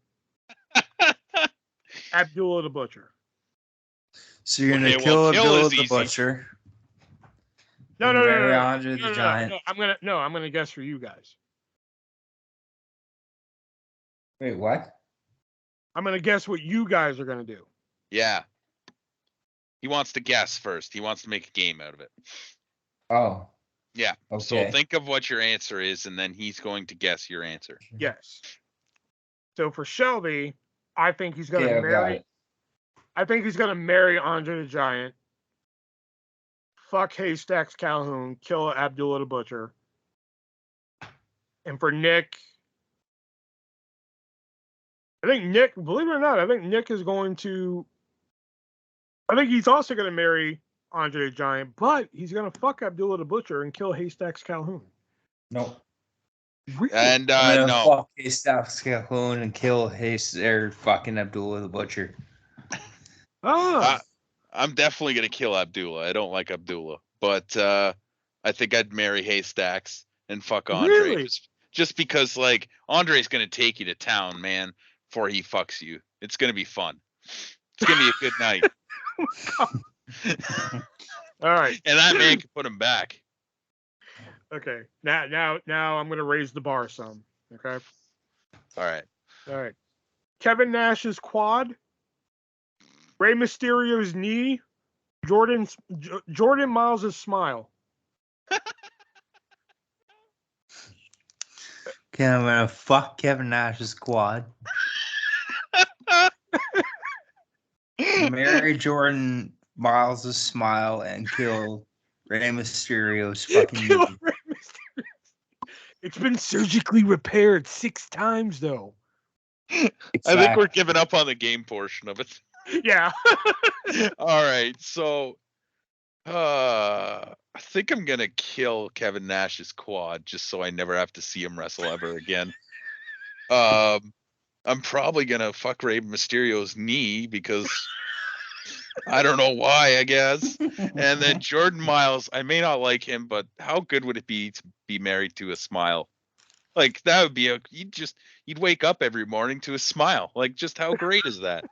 Abdullah the Butcher. So you're gonna kill Abdullah the Butcher. No. Andre the Giant. No, I'm gonna guess for you guys. Wait, what? I'm gonna guess what you guys are gonna do. Yeah. He wants to guess first. He wants to make a game out of it. Oh. Yeah. Okay. So think of what your answer is, and then he's going to guess your answer. Yes. So for Shelby, I think he's gonna marry. I think he's gonna marry Andre the Giant. Fuck Haystacks Calhoun, kill Abdullah the Butcher. And for Nick, believe it or not, I think Nick is going to. I think he's also going to marry Andre the Giant, but he's going to fuck Abdullah the Butcher and kill Haystacks Calhoun. No. Really? And I'm no. Fuck Haystacks Calhoun and kill fucking Abdullah the Butcher. I'm definitely going to kill Abdullah. I don't like Abdullah, but I think I'd marry Haystacks and fuck Andre. Really? Just because, like, Andre's going to take you to town, man, before he fucks you. It's going to be fun. It's going to be a good night. All right. And that man can put him back. Okay. Now I'm going to raise the bar some. Okay. All right. Kevin Nash's quad. Rey Mysterio's knee, Jordan Miles' smile. Okay, I'm gonna fuck Kevin Nash's quad. Marry Jordan Miles' smile and kill Rey Mysterio's fucking knee. Rey Mysterio. It's been surgically repaired 6 times though. Exactly. I think we're giving up on the game portion of it. Yeah. All right. So I think I'm going to kill Kevin Nash's quad just so I never have to see him wrestle ever again. I'm probably gonna fuck Rey Mysterio's knee because I don't know why, I guess. And then Jordan Miles, I may not like him, but how good would it be to be married to a smile? Like that would be you'd wake up every morning to a smile. Like just how great is that?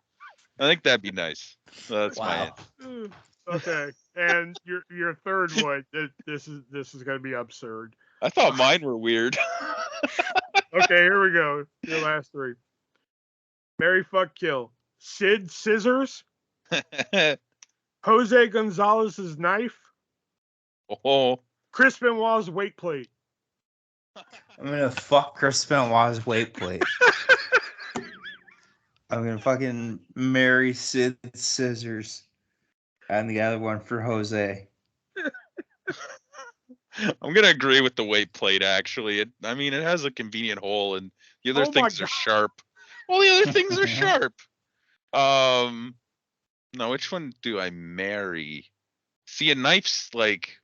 I think that'd be nice. That's my Wow. Okay, and your third one. This is gonna be absurd. I thought mine were weird. Okay, here we go. Your last three. Marry, fuck, kill. Sid Scissors. Jose Gonzalez's knife. Oh, Chris Benoit's weight plate. I'm gonna fuck Chris Benoit's weight plate. I'm gonna fucking marry Sid Scissors. And the other one for Jose. I'm gonna agree with the weight plate. Actually, it has a convenient hole, and the other things are sharp. Well, the other things are sharp. No, which one do I marry? See, a knife's like.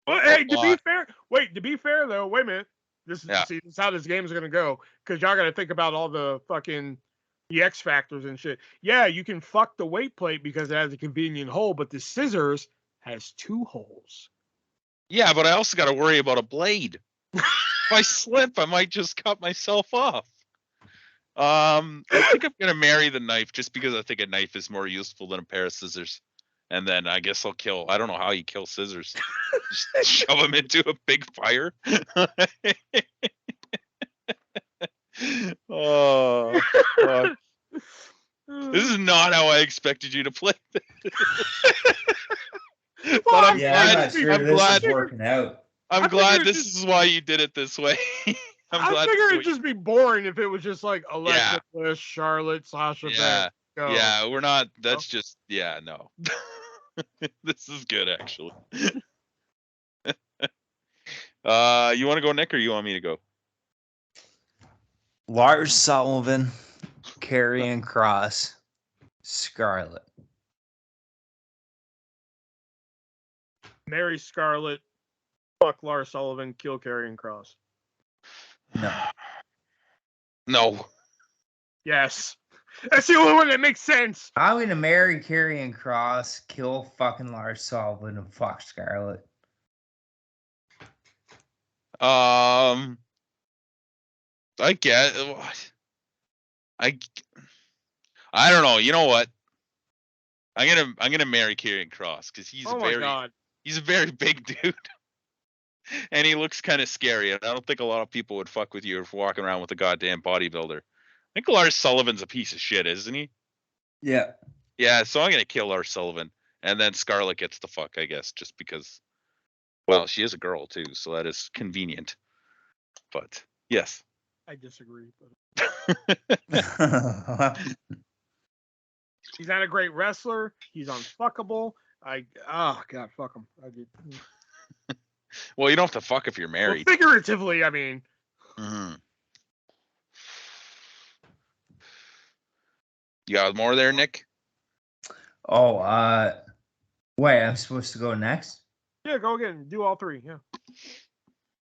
Well, hey, to be fair though, wait a minute. This is how this game's gonna go, because y'all gotta think about all the fucking the X factors and shit. Yeah, you can fuck the weight plate because it has a convenient hole, but the scissors has 2 holes. Yeah, but I also got to worry about a blade. If I slip, I might just cut myself off. I think I'm gonna marry the knife just because I think a knife is more useful than a pair of scissors. And then I guess I'll kill. I don't know how you kill scissors. Just shove them into a big fire. Oh, fuck. This is not how I expected you to play this. But I'm glad this is working out. I'm glad this is why you did it this way. I figured it'd just be boring if it was just like Alexa Bliss, Charlotte, Sasha Banks. Yeah, we're not. That's just no. This is good actually. You want to go, Nick, or you want me to go? Lars Sullivan, Karrion Kross, Scarlett. Marry Scarlett, fuck Lars Sullivan, kill Karrion Kross. No. Yes. That's the only one that makes sense. I'm gonna marry Karrion Kross, kill fucking Lars Sullivan, and fuck Scarlett. I get. I don't know. You know what? I'm gonna marry Karrion Kross because he's he's a very big dude, and he looks kind of scary. And I don't think a lot of people would fuck with you if walking around with a goddamn bodybuilder. I think Lars Sullivan's a piece of shit, isn't he? Yeah. Yeah. So I'm gonna kill Lars Sullivan, and then Scarlett gets the fuck, I guess, just because. Well, she is a girl too, so that is convenient. But yes. I disagree. He's not a great wrestler. He's unfuckable. God, fuck him. Well, you don't have to fuck if you're married. Well, figuratively, I mean. Mm-hmm. You got more there, Nick? Oh, wait, I'm supposed to go next? Yeah, go again. Do all 3, yeah.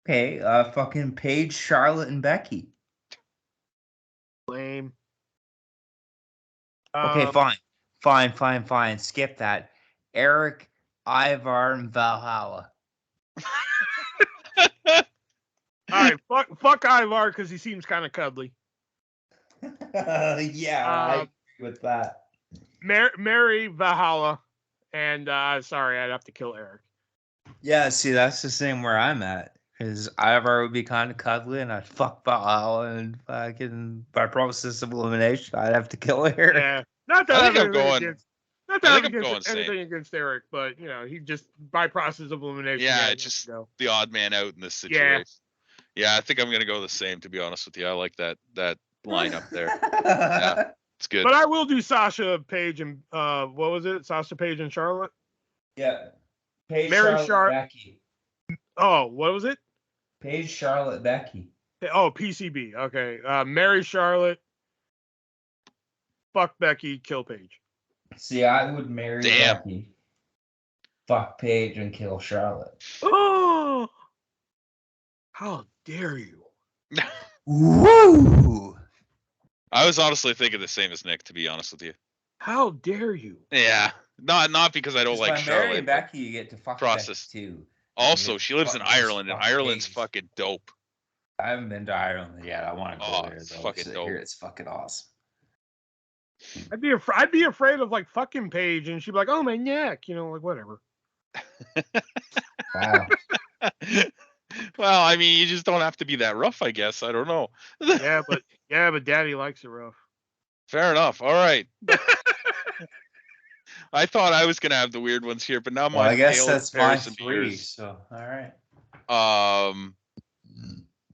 Okay, fucking Paige, Charlotte, and Becky. Lame. Okay, fine. Skip that. Eric, Ivar, and Valhalla. All right, fuck Ivar because he seems kind of cuddly. Yeah, I agree with that. Marry Valhalla, and sorry, I'd have to kill Eric. Yeah, see, that's the same where I'm at. Because Ivar would be kind of cuddly, and I'd fuck Valhalla, and fucking by process of elimination, I'd have to kill Eric. Yeah, not that I think I'm going. Not that I'm going anything against Eric, but he just by process of elimination. Yeah, it's just the odd man out in this situation. Yeah, I think I'm gonna go the same. To be honest with you, I like that lineup there. Yeah, it's good. But I will do Sasha, Paige, and what was it? Sasha, Paige, and Charlotte. Yeah, Paige, Charlotte, Becky. Oh, what was it? Paige, Charlotte, Becky. Oh, PCB. Okay, marry Charlotte, fuck Becky, kill Paige. See, I would marry Becky, fuck Paige, and kill Charlotte. Oh, how dare you! Woo! I was honestly thinking the same as Nick, to be honest with you. How dare you? Yeah, not because I don't like by marrying Charlotte. But Becky, you get to fuck process. Becky too. Also, You get she to lives in fuck this Ireland, and fuck Ireland's Hayes. fucking dope. I haven't been to Ireland yet. I want to go Oh, there it's though. fucking 'Cause I dope. hear it's fucking awesome. I'd be afraid of like fucking Paige, and she'd be like, "Oh my neck," you know, like whatever. Wow. Well, I mean, you just don't have to be that rough, I guess. I don't know. Yeah, but Daddy likes it rough. Fair enough. All right. I thought I was gonna have the weird ones here, but now Well, I mine guess pale that's my comparison to 3. yours. So all right.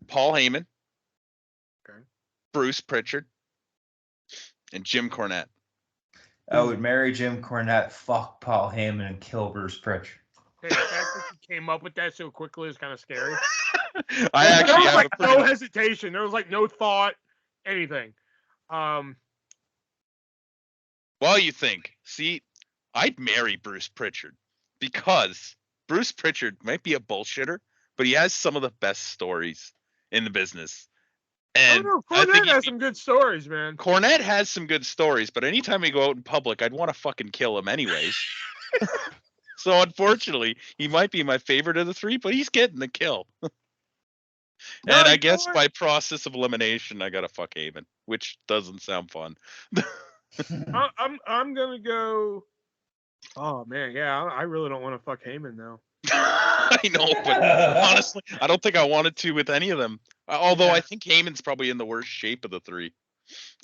Paul Heyman, Okay. Bruce Pritchard, and Jim Cornette. I would marry Jim Cornette, fuck Paul Heyman, and kill Bruce Pritchard. Hey, the fact that you came up with that so quickly is kind of scary. I There actually was have like a pretty no hesitation. There was like no thought, anything. Well, you think. See, I'd marry Bruce Pritchard because Bruce Pritchard might be a bullshitter, but he has some of the best stories in the business. I And don't know. I think Cornette has some good stories, man. Cornette has some good stories, but anytime we go out in public, I'd want to fucking kill him anyways. So unfortunately, he might be my favorite of the 3, but he's getting the kill. No, And I you know guess what? by process of elimination, I gotta fuck Heyman, which doesn't sound fun. I'm gonna go. Oh man, yeah, I really don't want to fuck Heyman though. I know, but honestly, I don't think I wanted to with any of them. Although I think Heyman's probably in the worst shape of the 3,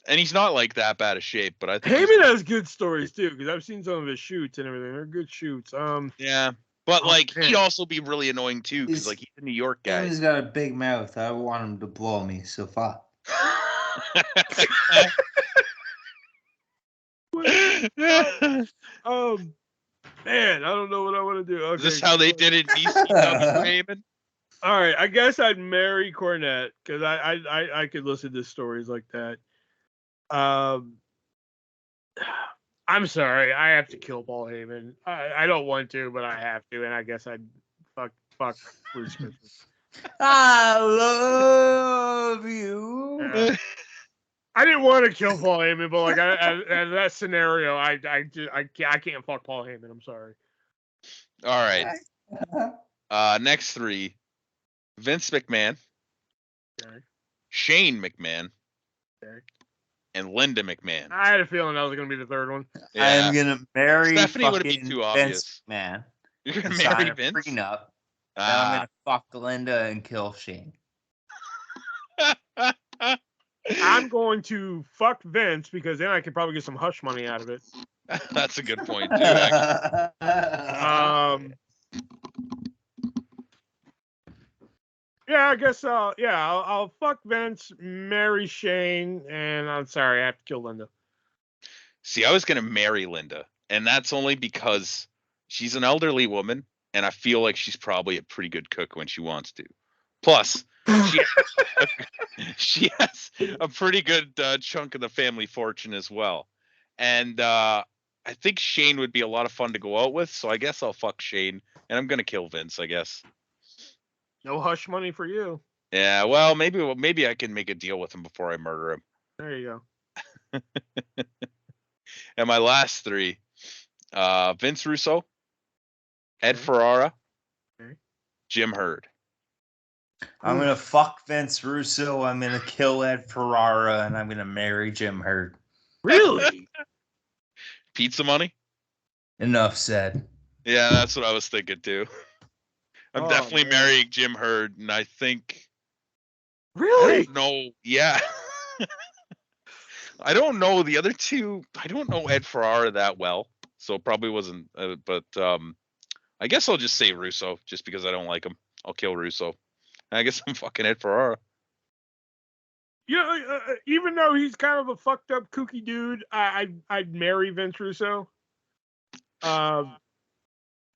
and he's not like that bad of shape. But I think Heyman has good stories too, because I've seen some of his shoots and everything. They're good shoots. yeah, but Oh, like man. he'd also be really annoying too, because like he's a New York guy. Heyman's got a big mouth. I want him to blow me. So fuck. Man, I don't know what I want to do. Okay. Is this how they did it in ECW, Heyman? All right, I guess I'd marry Cornette because I could listen to stories like that. I'm sorry, I have to kill Paul Heyman. I don't want to, but I have to, and I guess I'd fuck Bruce Pritchard. I love you. Yeah. I didn't want to kill Paul Heyman, but like as that scenario, I can't fuck Paul Heyman. I'm sorry. All right. Next 3: Vince McMahon, Okay. Shane McMahon, Okay. and Linda McMahon. I had a feeling that was gonna be the third one. Yeah. I'm gonna marry Stephanie would fucking be too Vince obvious. McMahon. You're gonna Sign marry a Vince? prenup. And I'm gonna fuck Linda and kill Shane. I'm going to fuck Vince because then I could probably get some hush money out of it. That's a good point too. Actually. Yeah, I guess I'll fuck Vince, marry Shane, and I'm sorry, I have to kill Linda. See, I was gonna marry Linda, and that's only because she's an elderly woman, and I feel like she's probably a pretty good cook when she wants to. Plus, she has a pretty good chunk of the family fortune as well. And I think Shane would be a lot of fun to go out with, so I guess I'll fuck Shane, and I'm gonna kill Vince, I guess. No hush money for you. Yeah, well, maybe I can make a deal with him before I murder him. There you go. And my last 3: Vince Russo, Ed Ferrara, Jim Herd. I'm gonna fuck Vince Russo. I'm gonna kill Ed Ferrara, and I'm gonna marry Jim Herd. Really? Pizza money? Enough said. Yeah, that's what I was thinking too. I'm definitely marrying Jim Herd, and I think. Really? I don't know. Yeah. I don't know the other 2. I don't know Ed Ferrara that well, so it probably wasn't. But I guess I'll just say Russo, just because I don't like him. I'll kill Russo. I guess I'm fucking Ed Ferrara. Yeah, even though he's kind of a fucked up kooky dude, I'd marry Vince Russo.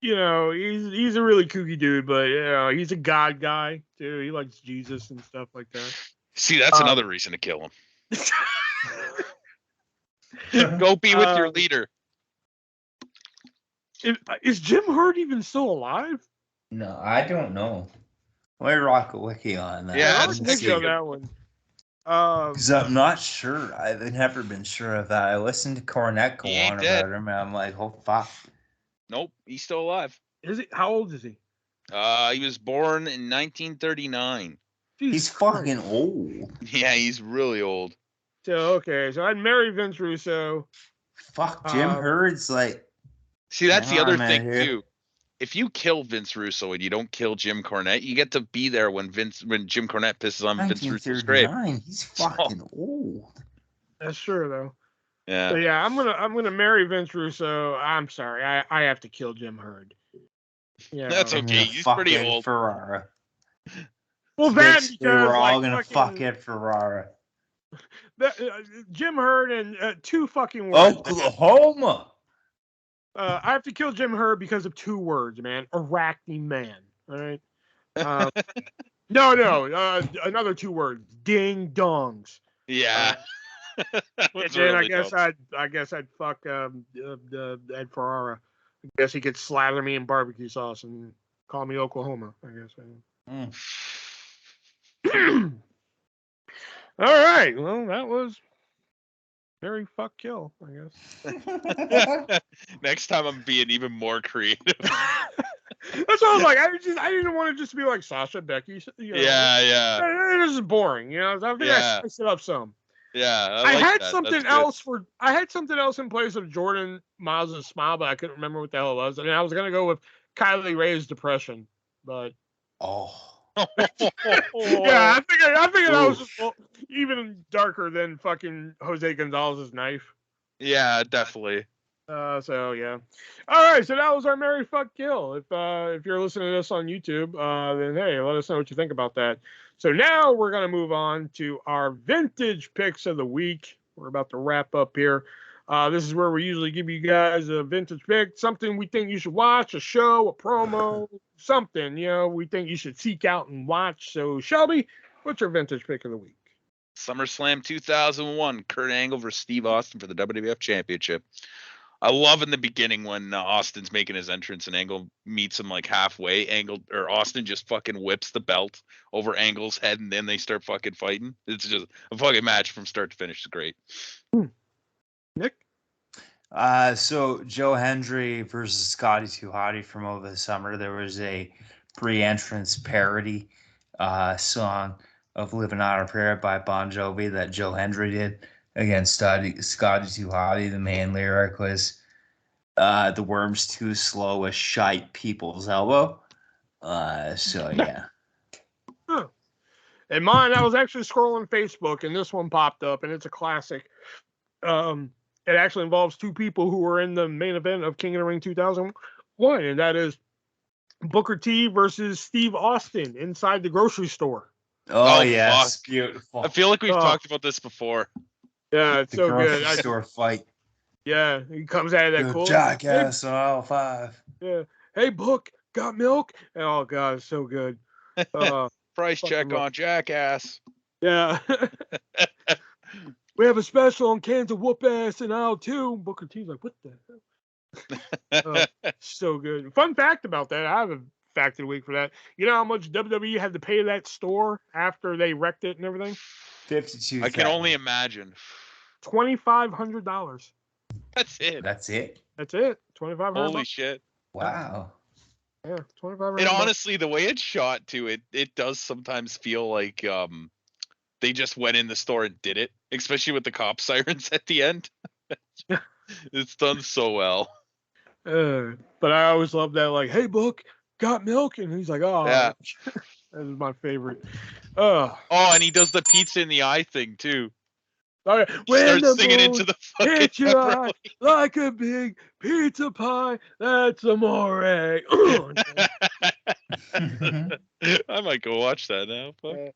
You know, he's a really kooky dude, but you know, he's a God guy too. He likes Jesus and stuff like that. See, that's another reason to kill him. Go be with your leader. Is Jim Herd even still alive? No, I don't know. Let me rock a wiki on that. Yeah, I that's don't think so, good. that one. Because I'm not sure. I've never been sure of that. I listened to Cornette go He ain't on dead. about him, and I'm like, oh, fuck. Nope, he's still alive. Is he? How old is he? He was born in 1939. He's fucking old. Yeah, he's really old. So, okay. So I'd marry Vince Russo. Fuck, Jim Hurd's like... See, that's the other man, thing, here. too. If you kill Vince Russo and you don't kill Jim Cornette, you get to be there when Jim Cornette pisses on Vince Russo's grave. 1939. He's fucking old. That's true, though. Yeah. So, yeah, I'm gonna marry Vince Russo. I'm sorry, I have to kill Jim Hurd. Yeah, That's okay. He's pretty old. Ferrara. Well, that Bitch, because they were all like, gonna fuck Ed Ferrara. Jim Hurd and two fucking words. Oklahoma. I have to kill Jim Hurd because of two words, man. Arachne man. All right. No. Another two words. Ding dongs. Yeah. And then I guess I'd fuck Ed Ferrara. I guess he could slather me in barbecue sauce and call me Oklahoma. I guess. All right. Well, that was very fuck kill, I guess. Next time I'm being even more creative. That's what I was like. I didn't want to just be like Sasha, Becky. You know, Yeah. This is boring. You know, I think I spiced it up some. Yeah. I had something else I had something else in place of Jordan Miles' smile, but I couldn't remember what the hell it was. And I was gonna go with Kylie Ray's depression, but yeah, I figured that was just even darker than fucking Jose Gonzalez's knife. Yeah, definitely. So yeah. All right, so that was our Marry Fuck Kill. If you're listening to this on YouTube, then hey, let us know what you think about that. So now we're gonna move on to our vintage picks of the week. We're about to wrap up here. This is where we usually give you guys a vintage pick, something we think you should watch, a show, a promo, something, we think you should seek out and watch. So Shelby, what's your vintage pick of the week? SummerSlam 2001, Kurt Angle versus Steve Austin for the WWF Championship. I love in the beginning when Austin's making his entrance and Angle meets him like halfway. Austin just fucking whips the belt over Angle's head and then they start fucking fighting. It's just a fucking match from start to finish. It's great. Nick? So Joe Hendry versus Scotty 2 Hotty from over the summer. There was a pre-entrance parody song of Living on a Prayer by Bon Jovi that Joe Hendry did against Scotty 2 Hotty. The main lyric was, the worm's too slow as shite people's elbow. So yeah. Huh. And mine, I was actually scrolling Facebook and this one popped up and it's a classic. It actually involves two people who were in the main event of King of the Ring 2001, and that is Booker T versus Steve Austin inside the grocery store. Oh yes, fuck. Beautiful. I feel like we've talked about this before. Yeah, it's so good. Grocery store fight. Yeah, he comes out of that cool jackass on aisle 5. Yeah. Hey, Book, got milk? And, oh god, it's so good. Price check on jackass. Yeah. We have a special on cans of whoop ass in aisle 2. Booker T's like, what the hell? So good. Fun fact about that. I have a fact of the week for that. You know how much WWE had to pay that store after they wrecked it and everything? $52,000. I can only imagine. $2,500. That's it. That's it. $2,500. Holy shit. Wow. Yeah, $2,500. And honestly, the way it's shot too, it does sometimes feel like they just went in the store and did it, especially with the cop sirens at the end. It's done so well. But I always love that, like, hey, Book, got milk? And he's like, oh, yeah. That is my favorite. Oh, and he does the pizza in the eye thing too. All right. When starts singing into the fucking hit your eye like a big pizza pie. That's amore. I might go watch that now. Fuck.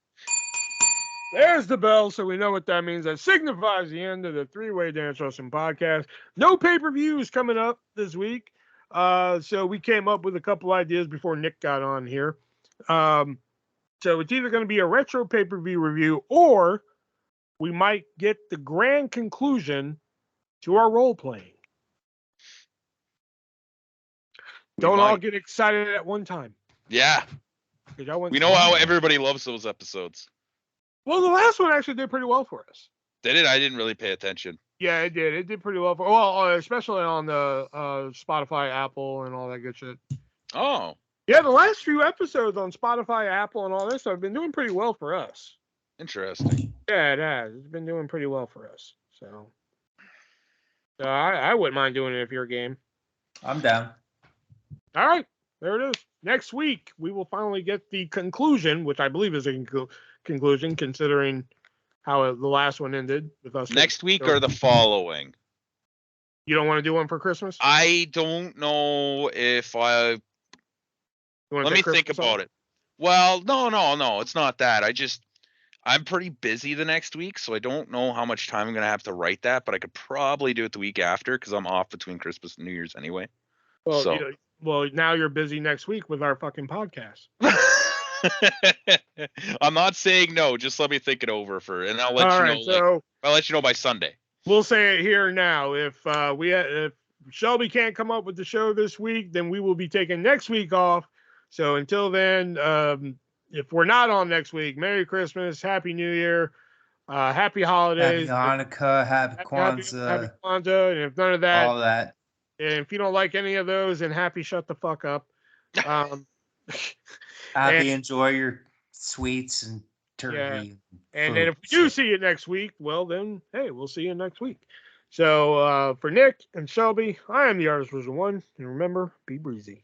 There's the bell, so we know what that means. That signifies the end of the Three-Way Dance Wrestling Podcast. No pay-per-views coming up this week. So we came up with a couple ideas before Nick got on here. So it's either going to be a retro pay-per-view review or we might get the grand conclusion to our role-playing. Don't all get excited at one time. Yeah. We know how everybody loves those episodes. Well, the last one actually did pretty well for us. Did it? I didn't really pay attention. Yeah, it did. It did pretty well for. Well, especially on the Spotify, Apple, and all that good shit. Oh. Yeah, the last few episodes on Spotify, Apple, and all this stuff have been doing pretty well for us. Interesting. Yeah, it has. It's been doing pretty well for us. So I wouldn't mind doing it if you're game. I'm down. All right, there it is. Next week, we will finally get the conclusion, which I believe is a conclusion, considering how the last one ended with us. Next week or the following? You don't want to do one for Christmas? I don't know if I... Let me think about it. Well, no, it's not that. I'm pretty busy the next week, so I don't know how much time I'm going to have to write that, but I could probably do it the week after because I'm off between Christmas and New Year's anyway. Well, so. Well, now you're busy next week with our fucking podcast. I'm not saying no. Just let me think it over and I'll let you know. So I'll let you know by Sunday. We'll say it here now. If Shelby can't come up with the show this week, then we will be taking next week off. So until then, if we're not on next week, Merry Christmas, Happy New Year, Happy Holidays, Happy Hanukkah, Happy Kwanzaa, Happy Kwanzaa, and if none of that, all that. And if you don't like any of those, then happy shut the fuck up. Happy enjoy your sweets and turkey. Yeah. And then if we do see you next week, well then, hey, we'll see you next week. So for Nick and Shelby, I am the Artist Version 1, and remember, be breezy.